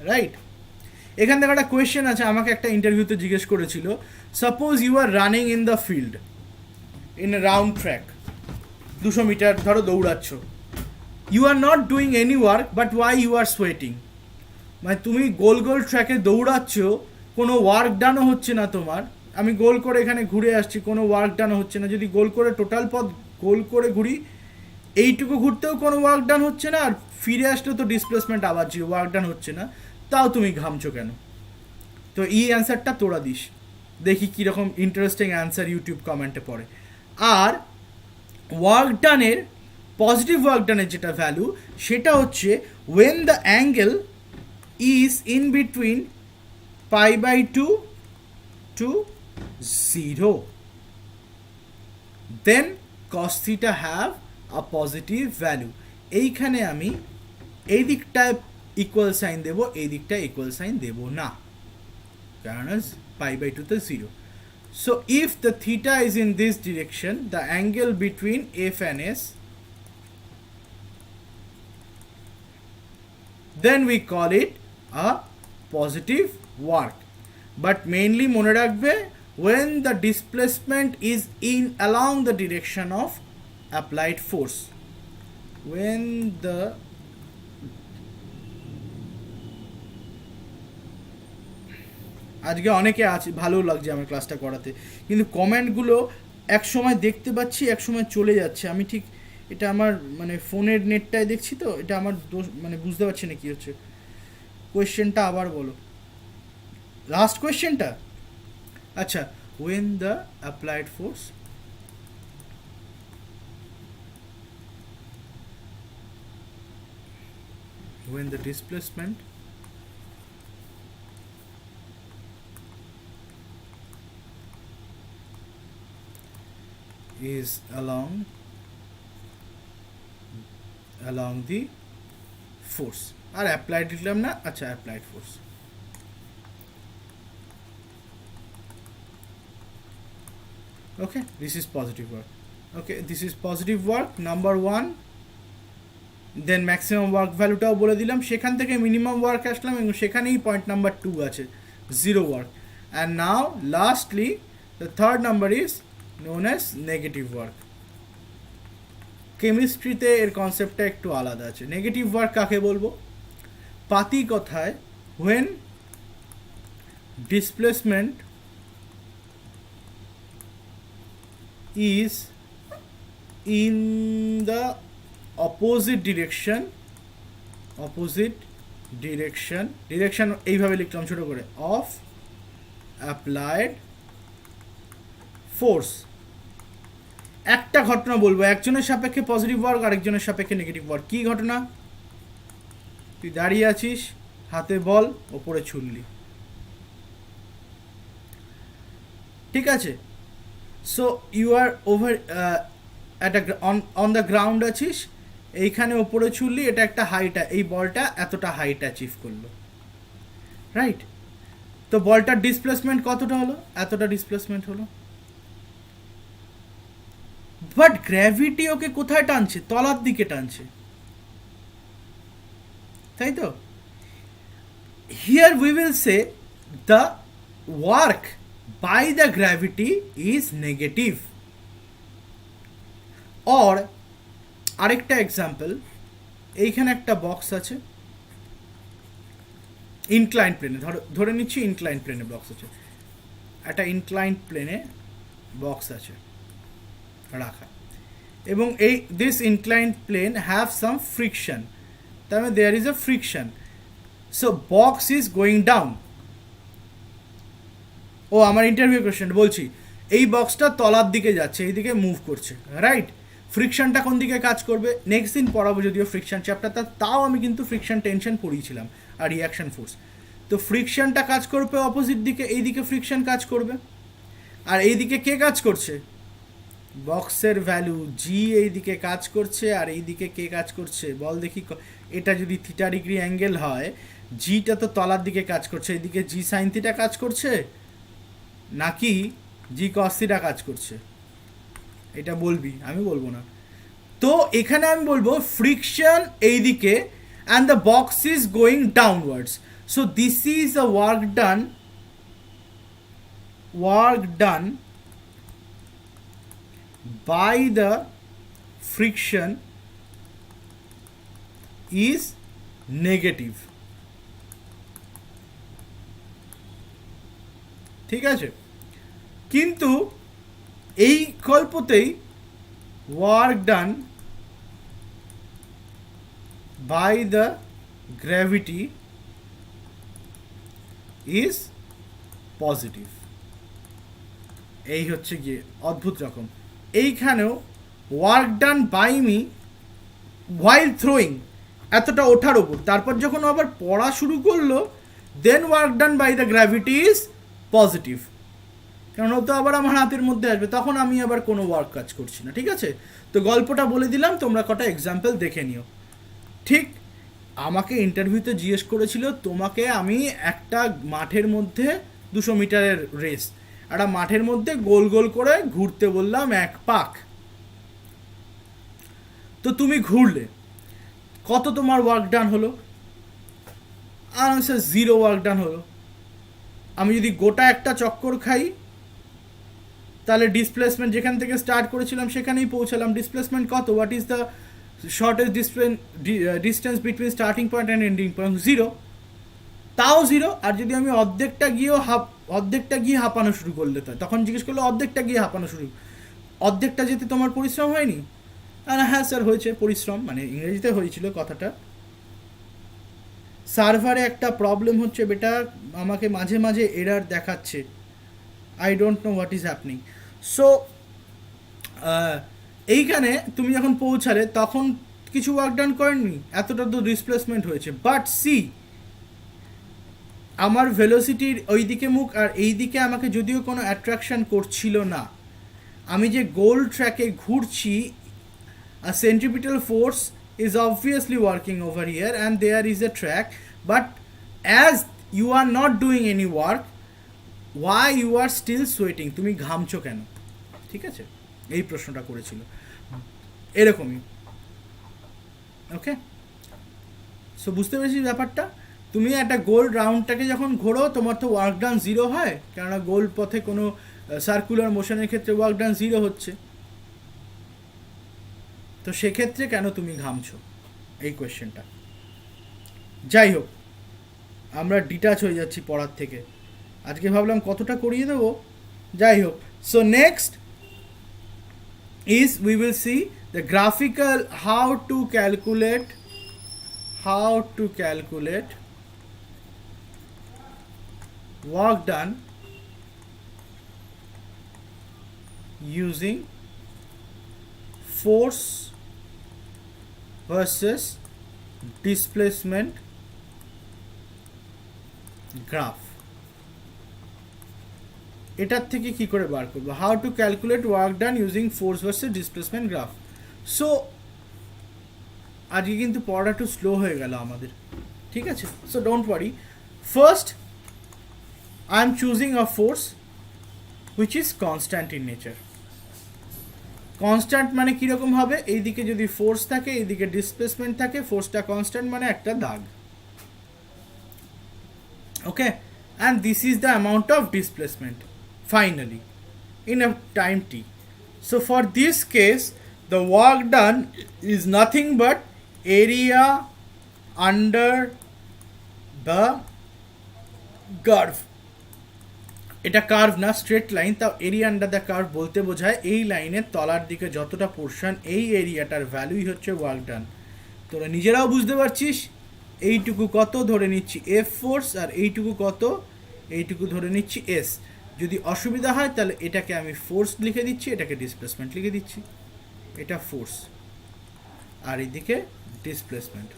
রাইট? এখান থেকে একটা কোয়েশ্চেন আছে, আমাকে একটা ইন্টারভিউতে জিজ্ঞেস করেছিল, suppose you are running in the field in a round track, 200 metre ধরো দৌড়াচ্ছ, you are not doing any work, but why you are sweating, মানে তুমি গোল গোল ট্র্যাকে দৌড়াচ্ছ, কোনো ওয়ার্ক ডানও হচ্ছে না তোমার, আমি গোল করে এখানে ঘুরে আসছি, কোনো ওয়ার্ক ডানও হচ্ছে না, যদি গোল করে টোটাল পথ গোল করে ঘুরি, এইটুকু ঘুরতেও কোনো ওয়ার্ক ডান হচ্ছে না, আর ফিরে আসলে তো ডিসপ্লেসমেন্ট আবার জিরো, ওয়ার্ক ডান হচ্ছে না, তাও তুমি ঘামছো কেন? তো এই অ্যান্সারটা তোরা দিস, দেখি কীরকম ইন্টারেস্টিং অ্যান্সার ইউটিউব কমেন্টে পড়ে. আর ওয়ার্ক ডানের, পজিটিভ ওয়ার্ক ডানের যেটা ভ্যালু, সেটা হচ্ছে when the angle is in between pi by 2 to 0, then cos theta have a positive value. এইখানে আমি এই দিকটায় ইকুয়াল সাইন দেবো, এই দিকটায় ইকুয়াল সাইন দেবো না, কারণ পাই বাই 2 তে 0. So if the theta is in this direction, the angle between F and S, then we call it a positive work. But mainly mone rakhbe, when the displacement is in along the direction of applied force, when the আজকে অনেকে আছে, ভালো লাগছে আমার ক্লাসটা করাতে, কিন্তু কমেন্টগুলো এক সময় দেখতে পাচ্ছি, এক সময় চলে যাচ্ছে। আমি ঠিক এটা আমার মানে ফোনের নেটটায় দেখছি, তো এটা আমার দোষ, মানে বুঝতে পারছি না কী হচ্ছে। কোয়েশ্চেনটা আবার বলো, লাস্ট কোয়েশ্চেনটা। আচ্ছা, when the applied force when the displacement is along the force, আর অ্যাপ্লাইড লিখলাম না, আচ্ছা applied force. Okay, this is positive work. Okay, this is positive work number 1. Then maximum work ভ্যালুটাও বলে দিলাম, সেখান থেকে মিনিমাম ওয়ার্ক আসলাম এবং সেখানেই পয়েন্ট নাম্বার 2 আছে, 0 work. And now lastly the third number is known as negative work. কেমিস্ট্রিতে এর কনসেপ্টটা একটু আলাদা আছে। নেগেটিভ ওয়ার্ক কাকে বলবো? পাতি কথায় when displacement is in the opposite direction এইভাবে লিখলাম ছোট করে, of applied force। একটা ঘটনা বলবো, একজনের সাপেক্ষে পজিটিভ ওয়ার্ক, আরেকজনের সাপেক্ষে নেগেটিভ ওয়ার্ক। কি ঘটনা? তুই দাঁড়িয়ে আছিস, হাতে বল, ওপরে ছুড়লি, ঠিক আছে? So you are over on the ground আছিস, এইখানে ওপরে ছুড়লি, এটা একটা হাইট, এই বলটা এতটা হাইট অ্যাচিভ করলো, রাইট? তো বলটার ডিসপ্লেসমেন্ট কতটা হলো? এতটা ডিসপ্লেসমেন্ট হলো। বাট গ্র্যাভিটি ওকে কোথায় টানছে? তলার দিকে টানছে, তাই তো? Here we will say the work by the gravity is negative. Or আরেকটা এক্সাম্পল, এইখানে একটা বক্স আছে ইনক্লাইন প্লেনে, ধরে নিচ্ছি ইনক্লাইন প্লেনে বক্স আছে, একটা ইনক্লাইন প্লেনে বক্স আছে রাখা, এবং এই this incline plane have some friction, তার মানে there is a friction, so box is going down. ও আমার ইন্টারভিউ কোয়েশ্চেন বলছি, এই বক্সটা তলার দিকে যাচ্ছে, এইদিকে মুভ করছে, রাইট? ফ্রিকশনটা কোন দিকে কাজ করবে? নেক্সট দিন পড়াবো যদিও ফ্রিকশন চ্যাপ্টারটা, তাও আমি কিন্তু ফ্রিকশন টেনশন পড়িয়েছিলাম আর রিয়াকশন ফোর্স। তো ফ্রিকশনটা কাজ করবে অপোজিট দিকে, এইদিকে ফ্রিকশন কাজ করবে, আর এইদিকে কে কাজ করছে? বক্সের ভ্যালু জি এইদিকে কাজ করছে, আর এইদিকে কে কাজ করছে বল দেখি? এটা যদি থিটা ডিগ্রি অ্যাঙ্গেল হয়, জিটা তো তলার দিকে কাজ করছে, এইদিকে জি সাইন থিটা কাজ করছে নাকি জি কস থিটা কাজ করছে? এটা বলবি, আমি বলবো না। তো এখানে আমি বলবো ফ্রিকশন এইদিকে and the box is going downwards, so this is a work done by the friction is negative, ঠিক আছে? কিন্তু এই গল্পতেই work done by the gravity is positive. এই হচ্ছে গিয়ে অদ্ভুত রকম। এইখানেও work done by me while throwing, এতটা ওঠার ওপর, তারপর যখন আবার পড়া শুরু করলো, then work done by the gravity is positive, কারণ ও তো আবার আমার হাতের মধ্যে আসবে, তখন আমি আবার কোনো ওয়ার্ক কাজ করছি না, ঠিক আছে? তো গল্পটা বলে দিলাম, তোমরা কটা এক্সাম্পল দেখে নিও। ঠিক আমাকে ইন্টারভিউতে জিজ্ঞেস করেছিল, তোমাকে আমি একটা মাঠের মধ্যে 200 মিটারের রেস, একটা মাঠের মধ্যে গোল গোল করে ঘুরতে বললাম 1 পাক, তো তুমি ঘুরলে, কত তোমার ওয়ার্ক ডান হলো? আনসার 0 ওয়ার্ক ডান হলো। আমি যদি গোটা একটা চক্কর খাই তাহলে ডিসপ্লেসমেন্ট যেখান থেকে স্টার্ট করেছিলাম সেখানেই পৌঁছালাম। ডিসপ্লেসমেন্ট কত? What is the shortest distance between starting point and ending point? 0, তাও 0। আর যদি আমি অর্ধেকটা গিয়ে হাঁপানো শুরু করলে, তো তখন জিজ্ঞেস করলো অর্ধেকটা গিয়ে হাঁপানো শুরু, অর্ধেকটা যেতে তোমার পরিশ্রম হয়নি? হ্যাঁ স্যার হয়েছে পরিশ্রম, মানে ইংরেজিতে হয়েছিল কথাটা। সার্ভারে একটা প্রবলেম হচ্ছে বেটা, আমাকে মাঝে মাঝে এরার দেখাচ্ছে, I don't know what is happening. So এইখানে তুমি যখন পৌঁছালে তখন কিছু ওয়ার্ক ডান করেননি, এতটা তো ডিসপ্লেসমেন্ট হয়েছে। বাট সি, আমার ভেলোসিটির ওই দিকে মুখ আর এই দিকে আমাকে যদিও কোনো অ্যাট্রাকশন করছিল না, আমি যে গোল ট্র্যাকে ঘুরছি, a centripetal force is obviously working over here and there is a track, but as you are not doing any work, why you are still sweating? তুমি ঘামছো কেন? ঠিক আছে, এই প্রশ্নটা করেছিল এরকমই। ওকে, সো বুঝতে পেরেছি ব্যাপারটা। তুমি একটা গোল রাউন্ডটাকে যখন ঘোরো তোমার তো ওয়ার্ক ডান 0 হয়, কেননা গোল পথে কোনো সার্কুলার মোশনের ক্ষেত্রে ওয়ার্ক ডান 0 হচ্ছে। তো সেক্ষেত্রে কেন তুমি ঘামছো, এই কোয়েশ্চেনটা। যাই হোক, আমরা ডিটাচ হয়ে যাচ্ছি পড়ার থেকে, আজকে ভাবলাম কতটা করিয়ে দেবো। যাই হোক, so next is we will see the graphical how to calculate work done using force versus displacement graph। এটার থেকে কি করে বার করব, how to calculate work done using force versus displacement graph. So আজকে কিন্তু পড়াটা একটু স্লো হয়ে গেল আমাদের, ঠিক আছে। So don't worry, first I am choosing a force which is constant in nature. Constant মানে কীরকম হবে, এইদিকে যদি ফোর্স থাকে এইদিকে ডিসপ্লেসমেন্ট থাকে, ফোর্সটা কনস্ট্যান্ট মানে একটা দাগ। Okay, and this is the amount of displacement finally in a time t. So for this case the work done is nothing but area under the curve। এটা কার্ভ না, straight line, তাও area under the curve বলতে বোঝায় এই লাইনের তলার দিকে যতটা পোর্শন, এই এরিয়াটার ভ্যালুই হচ্ছে ওয়ার্ক ডান। তোরা নিজেরাও বুঝতে পারছিস, এইটুকু কত ধরে নিচ্ছি এফ ফোর্স, আর এইটুকু কত, এইটুকু ধরে নিচ্ছি এস। যদি অসুবিধা হয় তাহলে এটাকে আমি ফোর্স লিখে দিচ্ছি, এটাকে ডিসপ্লেসমেন্ট লিখে দিচ্ছি। এটা ফোর্স আর এইদিকে ডিসপ্লেসমেন্ট,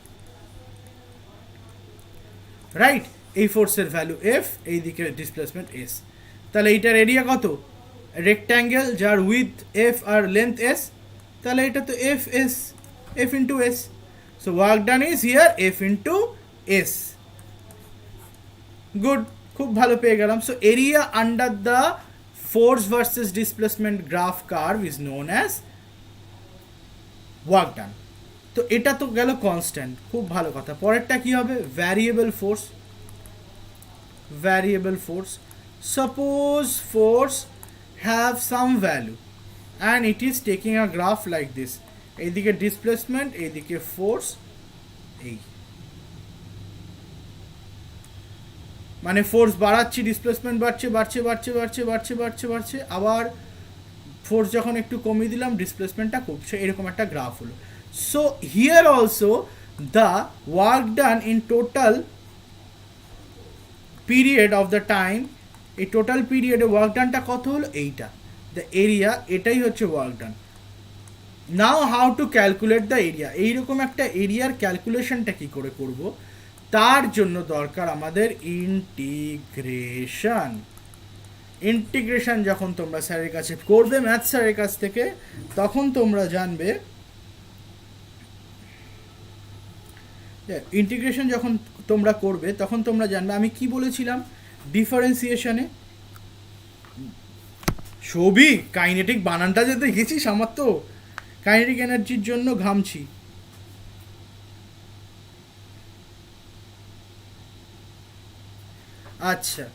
রাইট। এই ফোর্সের ভ্যালু এফ, এইদিকে ডিসপ্লেসমেন্ট এস। তাহলে এইটার এরিয়া কত? রেক্ট্যাঙ্গেল যার উইথ এফ আর লেন্থ এস, তাহলে এটা তো F S, F into S. So work done is here F into S. Good, খুব ভালো পেয়ে গেলাম। So area under the force versus displacement graph curve is known as work done. তো এটা তো গেল কনস্ট্যান্ট, খুব ভালো কথা। পরেরটা কি হবে? Variable force. Variable force, suppose force have some value and it is taking a graph like this. এইদিকে ডিসপ্লেসমেন্ট, এইদিকে ফোর্স, এই মানে ফোর্স বাড়াচ্ছি, ডিসপ্লেসমেন্ট বাড়ছে বাড়ছে বাড়ছে বাড়ছে বাড়ছে বাড়ছে বাড়ছে, আবার ফোর্স যখন একটু কমিয়ে দিলাম ডিসপ্লেসমেন্টটা কমছে, এরকম একটা গ্রাফ হলো। So here also the work done in total period of the time, এই টোটাল পিরিয়ডে ওয়ার্ক ডানটা কত হলো? এইটা দ্য এরিয়া, এটাই হচ্ছে work done. Now how to calculate the area. এইরকম একটা এরিয়ার ক্যালকুলেশনটা কী করে করব, তার জন্য দরকার আমাদের ইন্টিগ্রেশন। ইন্টিগ্রেশন যখন তোমরা স্যারের কাছে করবে, ম্যাথ স্যারের কাছ থেকে, তখন তোমরা জানবে, ইন্টিগ্রেশন যখন তোমরা করবে তখন তোমরা জানবে আমি কি বলেছিলাম ডিফারেন্সিয়েশনে, ছবি কাইনেটিক বানানটা যে দেখেছিস, আমার তো কাইনেটিক এনার্জির জন্য ঘামছি। আচ্ছা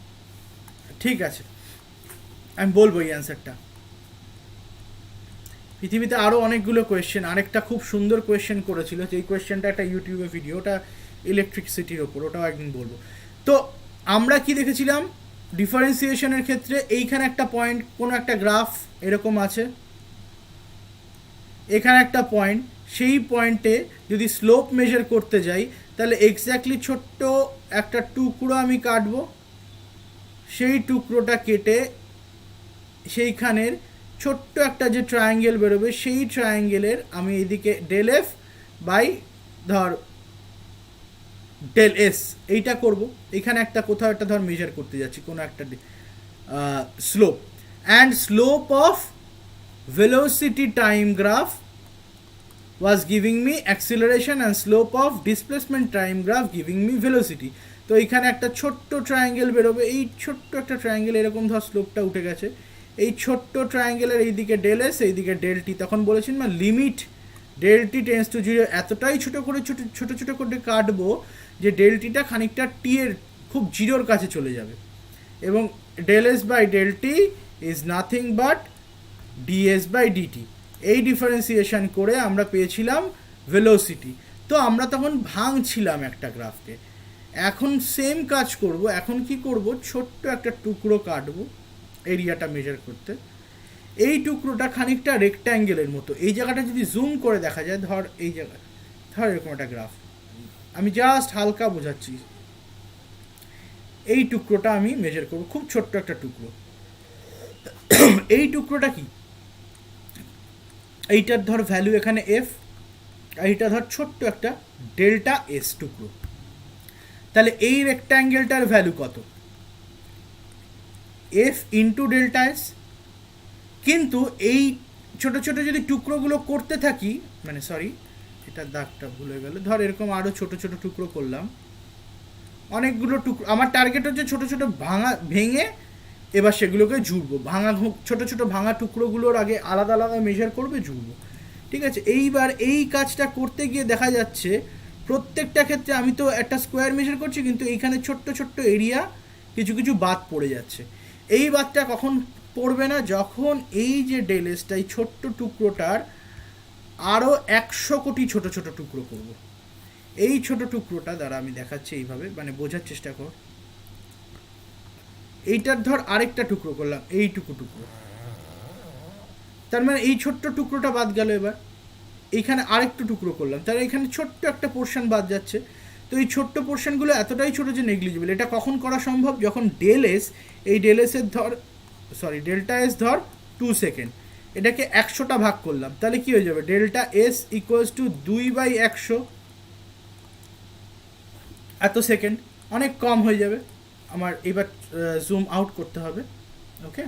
ঠিক আছে, আমি বলবো এই অ্যান্সারটা। পৃথিবীতে আরও অনেকগুলো কোয়েশ্চেন, আরেকটা খুব সুন্দর কোয়েশ্চেন করেছিল, যেই কোয়েশ্চেনটা একটা ইউটিউবে ভিডিও, ওটা ইলেকট্রিসিটির ওপর, ওটাও একদিন বলবো। তো আমরা কি দেখেছিলাম ডিফারেন্সিয়েশনের ক্ষেত্রে, এইখানে একটা পয়েন্ট, কোনো একটা গ্রাফ এরকম আছে, এখানে একটা পয়েন্ট, সেই পয়েন্টে যদি স্লোপ মেজার করতে যাই তাহলে এক্স্যাক্টলি ছোট্ট একটা টুকরো আমি কাটবো, সেই টুকরোটা কেটে সেইখানের ছোট্ট একটা যে ট্রায়াঙ্গেল বেরোবে, সেই ট্রায়াঙ্গেলের আমি এইদিকে ডেল এফ বাই ধর ডেল এস এইটা করব। এখানে একটা কোথাও একটা ধর মেজার করতে যাচ্ছি কোনো একটা slope, and slope of velocity time graph was giving me acceleration and slope of displacement time graph giving me velocity. তো এইখানে একটা ছোট্ট ট্রায়াঙ্গেল বেরোবে, এই ছোট্ট একটা ট্রায়াঙ্গেল, এরকম ধর স্লোপটা উঠে গেছে, এই ছোট্ট ট্রায়াঙ্গেলের এইদিকে ডেল এস, এইদিকে ডেল টি। তখন বলেছেন না limit del T tends to zero, এতটাই ছোটো করে ছোটো ছোটো করে কাটবো যে ডেল টিটা খানিকটা টি এর খুব জিরোর কাছে চলে যাবে, এবং del S by del T is nothing but DS by DT. এই ডিফারেন্সিয়েশন করে আমরা পেয়েছিলাম ভেলোসিটি। তো আমরা তখন ভাঙছিলাম একটা গ্রাফকে। এখন সেম কাজ করব, এখন কি করব, ছোট্ট একটা টুকরো কাটবো এরিয়াটা মেজার করতে। এই টুকরোটা খানিকটা রেক্ট্যাঙ্গেলের মতো, এই জায়গাটা যদি জুম করে দেখা যায়, ধর এই জায়গা, ধর এরকম একটা গ্রাফ, আমি জাস্ট হালকা বোঝাচ্ছি, এই টুকরোটা আমি মেজার করব, খুব ছোট্ট একটা টুকরো। এই টুকরোটা কি, এইটার ধর ভ্যালু এখানে এফ, এইটা ধর ছোট্ট একটা ডেল্টা এস টুকরো, তাহলে এই রেক্ট্যাঙ্গেলটার ভ্যালু কত, এফ ইন্টু ডেল্টা এস। কিন্তু এই ছোট ছোট যদি টুকরোগুলো করতে থাকি, মানে সরি এটা দাগটা ভুলে গেল, ধর এরকম আরও ছোট ছোট টুকরো করলাম, অনেকগুলো টুকরো, আমার টার্গেট হচ্ছে ছোট ছোট ভেঙে এবার সেগুলোকে জুড়বো, ছোট ছোট ভাঙা টুকরোগুলোর আগে আলাদা আলাদা মেজার করবে, জুড়বো, ঠিক আছে। এইবার এই কাজটা করতে গিয়ে দেখা যাচ্ছে প্রত্যেকটা ক্ষেত্রে আমি তো একটা স্কোয়ার মেজার করছি, কিন্তু এইখানে ছোট্ট ছোট্ট এরিয়া কিছু কিছু বাদ পড়ে যাচ্ছে। এই বাদটা কখন পড়বে না, যখন এই যে ডেল এসটা, এই ছোট্ট টুকরোটার আরও 100 কোটি ছোট ছোট টুকরো করব। এই ছোট টুকরোটা দ্বারা আমি দেখাচ্ছি এইভাবে, মানে বোঝার চেষ্টা কর, এইটার ধর আরেকটা টুকরো করলাম, এইটুকু টুকরো, তার মানে এই ছোট্ট টুকরোটা বাদ গেল। এবার এইখানে আরেকটু টুকরো করলাম, তাহলে এখানে ছোট্ট একটা পোর্শন বাদ যাচ্ছে। তো এই ছোট্ট পোর্শনগুলো এতটাই ছোটো যে নেগলিজিবল। এটা কখন করা সম্ভব, যখন ডেল এস, এই ডেল এসের ধর ডেল্টা এস ধর 2 সেকেন্ড, এটাকে 100টা ভাগ করলাম, তাহলে কি হয়ে যাবে, ডেল্টা এস ইকুয়ালস টু 2/100 এত সেকেন্ড, অনেক কম হয়ে যাবে। আমার এবার জুম আউট করতে হবে, ওকে।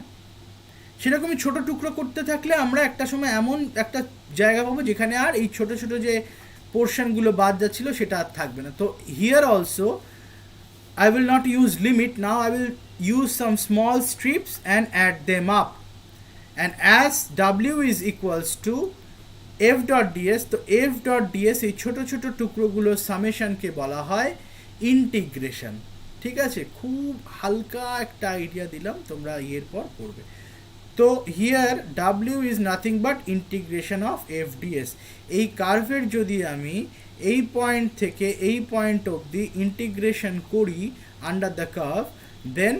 সেরকমই ছোট টুকরো করতে থাকলে আমরা একটা সময় এমন একটা জায়গা পাবো যেখানে আর এই ছোট ছোট যে পোর্শনগুলো বাদ যাচ্ছিল সেটা আর থাকবে না। তো here also I will not use limit, now I will use some small strips and add them up, and as W is equals to F dot ds, তো F dot ds এই ছোট ছোট টুকরোগুলোর সামেশনকে বলা হয় ইন্টিগ্রেশন, ঠিক আছে। খুব হালকা একটা আইডিয়া দিলাম, তোমরা এর পর পড়বে। তো here W is nothing but integration of F DS. এই কার্ভের যদি আমি এই পয়েন্ট থেকে এই পয়েন্ট অবধি ইন্টিগ্রেশন করি under the curve, then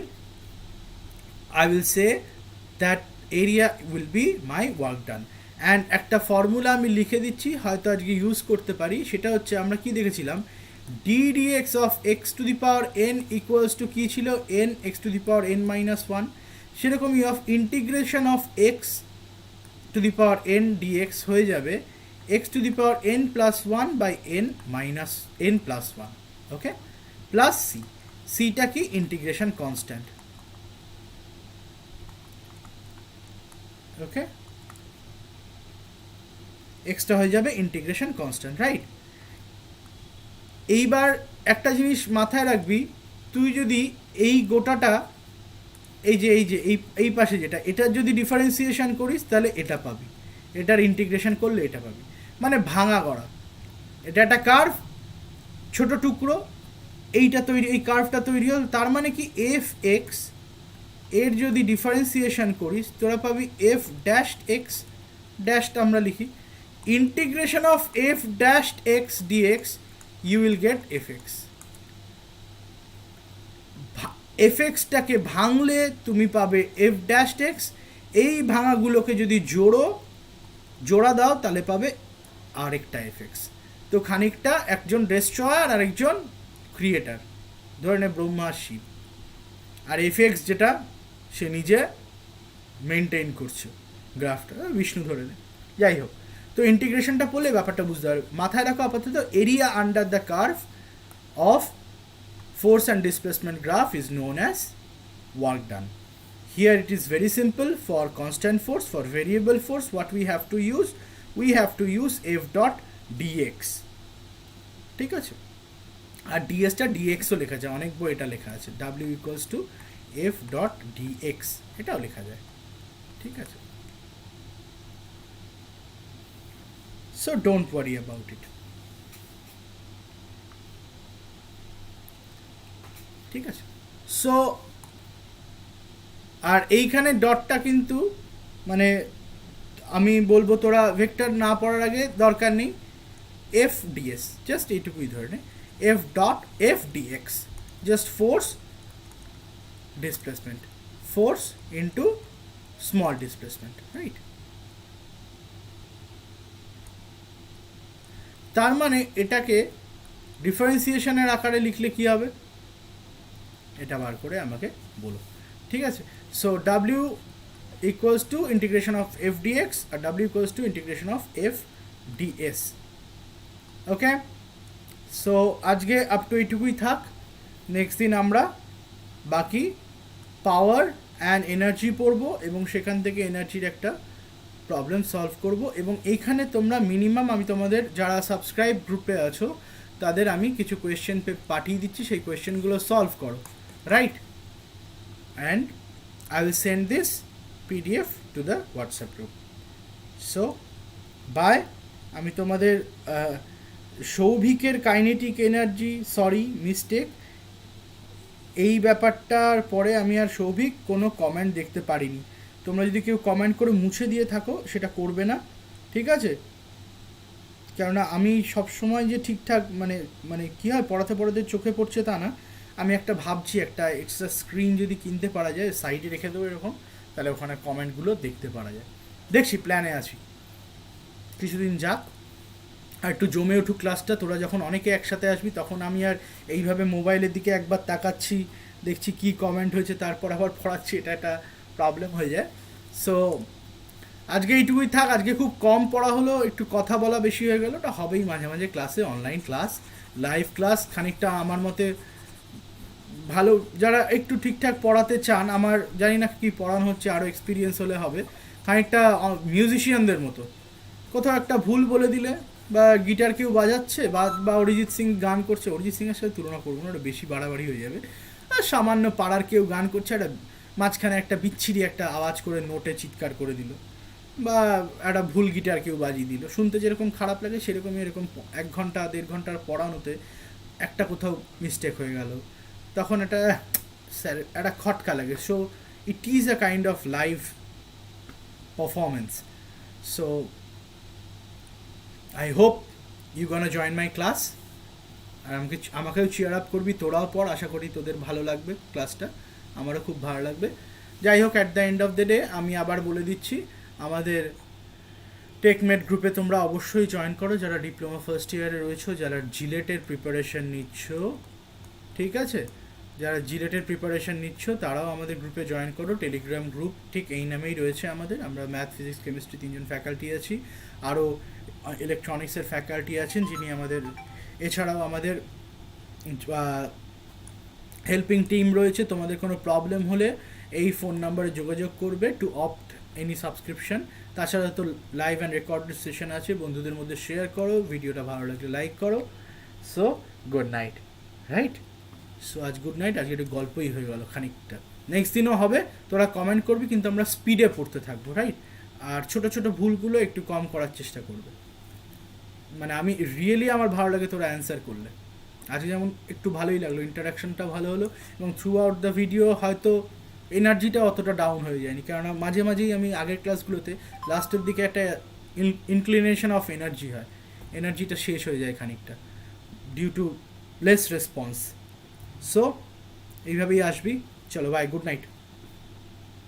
I will say that area will be my work done. And একটা ফর্মুলা আমি লিখে দিচ্ছি, হয়তো আজকে ইউজ করতে পারি, সেটা হচ্ছে আমরা কি দেখেছিলাম, D DX of X to the power N equals to কী ছিল, N X to the power N minus one. সেরকমই of integration of X to the power N DX হয়ে যাবে X to the power N plus one by N minus N plus one, okay, plus C. সিটা কি, integration constant, ওকে, extra হয়ে যাবে integration constant, right. এইবার একটা জিনিস মাথায় রাখবি, তুই যদি এই গোটাটা এই পাশে যেটা, এটার যদি ডিফারেন্সিয়েশন করিস তাহলে এটা পাবি, এটার ইন্টিগ্রেশন করলে এটা পাবি, মানে ভাঙা গড়া। এটা একটা কার্ভ, ছোট টুকরো, এইটা তৈরি, এই কার্ভটা তৈরি হল, তার মানে কি এফ এক্স এর যদি ডিফারেন্সিয়েশন করিস তোরা পাবি এফ ড্যাশ এক্স, ড্যাশটা আমরা লিখি, integration of F dash X DX, you will get F X. F এক্সটাকে ভাঙলে তুমি পাবে এফ ড্যাশ এক্স, এই ভাঙাগুলোকে যদি জোড়া দাও তাহলে পাবে আরেকটা এফ এক্স। তো খানিকটা একজন ডেস্ট্রয়ার আর একজন ক্রিয়েটার, ধরে নে ব্রহ্মা শিব, আর এফ এক্স যেটা সে নিজে মেনটেন করছে গ্রাফটা, বিষ্ণু ধরে নে, যাই হোক। তো ইন্টিগ্রেশনটা পড়লে ব্যাপারটা বুঝতে পারবে। মাথায় রাখো আপাতত area under the curve of force and displacement graph is known as work done. Here it is very simple. For constant force, for variable force, what we have to use? We have to use f dot dx. ঠিক আছে, আর ds টা dx ও লেখা যায়, অনেক বই এটা লেখা আছে, w equals to f dot dx, এটাও লেখা যায়। ঠিক আছে, so don't worry about it. ঠিক আছে, সো আর এইখানে ডটটা কিন্তু মানে আমি বলবো তোরা ভেক্টর না পড়ার আগে দরকার নেই, এফ ডিএস জাস্ট এইটুকুই ধরে নে, F dot F DX, just force displacement, force into small displacement, right. তার মানে এটাকে ডিফারেন্সিয়েশনের আকারে লিখলে কি হবে এটা বার করে আমাকে বলো। ঠিক আছে, so W equals to integration of F DX আর W equals to integration of F DS. Okay, so আজকে আপ টু এইটুকুই থাক, নেক্সট দিন আমরা বাকি পাওয়ার অ্যান্ড এনার্জি পড়বো এবং সেখান থেকে এনার্জির একটা প্রবলেম সলভ করব। এবং এইখানে তোমরা মিনিমাম, আমি তোমাদের যারা সাবস্ক্রাইব গ্রুপে আছো তাদের আমি কিছু কোয়েশ্চেন পাঠিয়ে দিচ্ছি, সেই কোয়েশ্চেনগুলো সলভ করো, right? And I will send this PDF to the WhatsApp group. So bye. আমি তোমাদের সৌভিকের কাইনেটিক এনার্জি, সরি মিস্টেক, এই ব্যাপারটার পরে আমি আর সৌভিক কোনো কমেন্ট দেখতে পারিনি। তোমরা যদি কেউ কমেন্ট করে মুছে দিয়ে থাকো সেটা করবে না, ঠিক আছে? কেননা আমি সবসময় যে ঠিকঠাক মানে কী হয়, পড়াতে পড়াতে চোখে পড়ছে তা না, আমি একটা ভাবছি একটা এক্সট্রা স্ক্রিন যদি কিনতে পারা যায়, সাইডে রেখে দেবো এরকম, তাহলে ওখানে কমেন্টগুলো দেখতে পারা যায়। দেখছি, প্ল্যানে আছি, কিছুদিন যাক, আর একটু জমে উঠুক ক্লাসটা। তোরা যখন অনেকে একসাথে আসবি তখন আমি আর এইভাবে মোবাইলের দিকে একবার তাকাচ্ছি, দেখছি কি কমেন্ট হয়েছে, তারপর আবার পড়াচ্ছি, এটা একটা প্রবলেম হয়ে যায়। সো আজকে এইটুকুই থাক। আজকে খুব কম পড়া হলো, একটু কথা বলা বেশি হয়ে গেলো, ওটা হবেই মাঝে মাঝে ক্লাসে, অনলাইন ক্লাস, লাইভ ক্লাস, খানিকটা আমার মতে ভালো, যারা একটু ঠিকঠাক পড়াতে চান, আমার জানি না কি পড়ানো হচ্ছে, আরও এক্সপিরিয়েন্স হলে হবে, খানিকটা মিউজিশিয়ানদের মতো, কোথাও একটা ভুল বলে দিলে, বা গিটার কেউ বাজাচ্ছে বা অরিজিৎ সিং গান করছে, অরিজিৎ সিংয়ের সাথে তুলনা করবো না, ওটা বেশি বাড়াবাড়ি হয়ে যাবে, আর সামান্য পাড়ার কেউ গান করছে, একটা মাঝখানে একটা বিচ্ছিরি একটা আওয়াজ করে নোটে চিৎকার করে দিল, বা একটা ভুল গিটার কেউ বাজিয়ে দিল, শুনতে যেরকম খারাপ লাগে সেরকমই এরকম 1 ঘন্টা 1.5 ঘন্টার পড়ানোতে একটা কোথাও মিস্টেক হয়ে গেল, তখন এটা স্যার একটা খটকা লাগে। So it is a kind of live performance. So I hope you gonna join my class, আর আমাকেও চিয়ার আপ করবি, তোরাও পড়, আশা করি তোদের ভালো লাগবে ক্লাসটা, আমারও খুব ভালো লাগবে। যাই হোক, at the end of the day আমি আবার বলে দিচ্ছি, আমাদের টেকমেট গ্রুপে তোমরা অবশ্যই জয়েন করো, যারা ডিপ্লোমা ফার্স্ট ইয়ারে রয়েছো, যারা জিলেটের প্রিপারেশন নিচ্ছ, ঠিক আছে? যারা জিলেটের প্রিপারেশন নিচ্ছ তারাও আমাদের গ্রুপে জয়েন করো। টেলিগ্রাম গ্রুপ ঠিক এই নামেই রয়েছে আমাদের, আমরা ম্যাথ, ফিজিক্স, কেমিস্ট্রি 3 জন ফ্যাকাল্টি আছি, আরও ইলেকট্রনিক্সের ফ্যাকাল্টি আছেন যিনি আমাদের, এছাড়াও আমাদের হেল্পিং টিম রয়েছে। তোমাদের কোনো প্রবলেম হলে এই ফোন নাম্বারে যোগাযোগ করবে টু অপ্ট এনি সাবস্ক্রিপশন। তাছাড়া তো লাইভ অ্যান্ড রেকর্ডেড সেশন আছে, বন্ধুদের মধ্যে শেয়ার করো, ভিডিওটা ভালো লাগলে লাইক করো। So good night, right? So আজ গুড নাইট, আজকে একটু গল্পই হয়ে গেল খানিকটা, নেক্সট দিনও হবে, তোরা কমেন্ট করবি কিন্তু আমরা স্পিডে পড়তে থাকবো, রাইট? আর ছোট ছোট ভুলগুলো একটু কম করার চেষ্টা করবে, মানে আমি রিয়েলি আমার ভালো লাগে তোরা অ্যান্সার করলে। আজকে যেমন একটু ভালোই লাগলো, ইন্টারাকশনটা ভালো হলো, এবং থ্রু আউট দ্য ভিডিও হয়তো এনার্জিটা অতটা ডাউন হয়ে যায়নি, কেননা মাঝে মাঝেই আমি আগের ক্লাসগুলোতে লাস্টের দিকে একটা ইনক্লিনেশন অফ এনার্জি হয়, এনার্জিটা শেষ হয়ে যায় খানিকটা due to less response. So এইভাবেই আসবি, চলো বাই, গুড নাইট।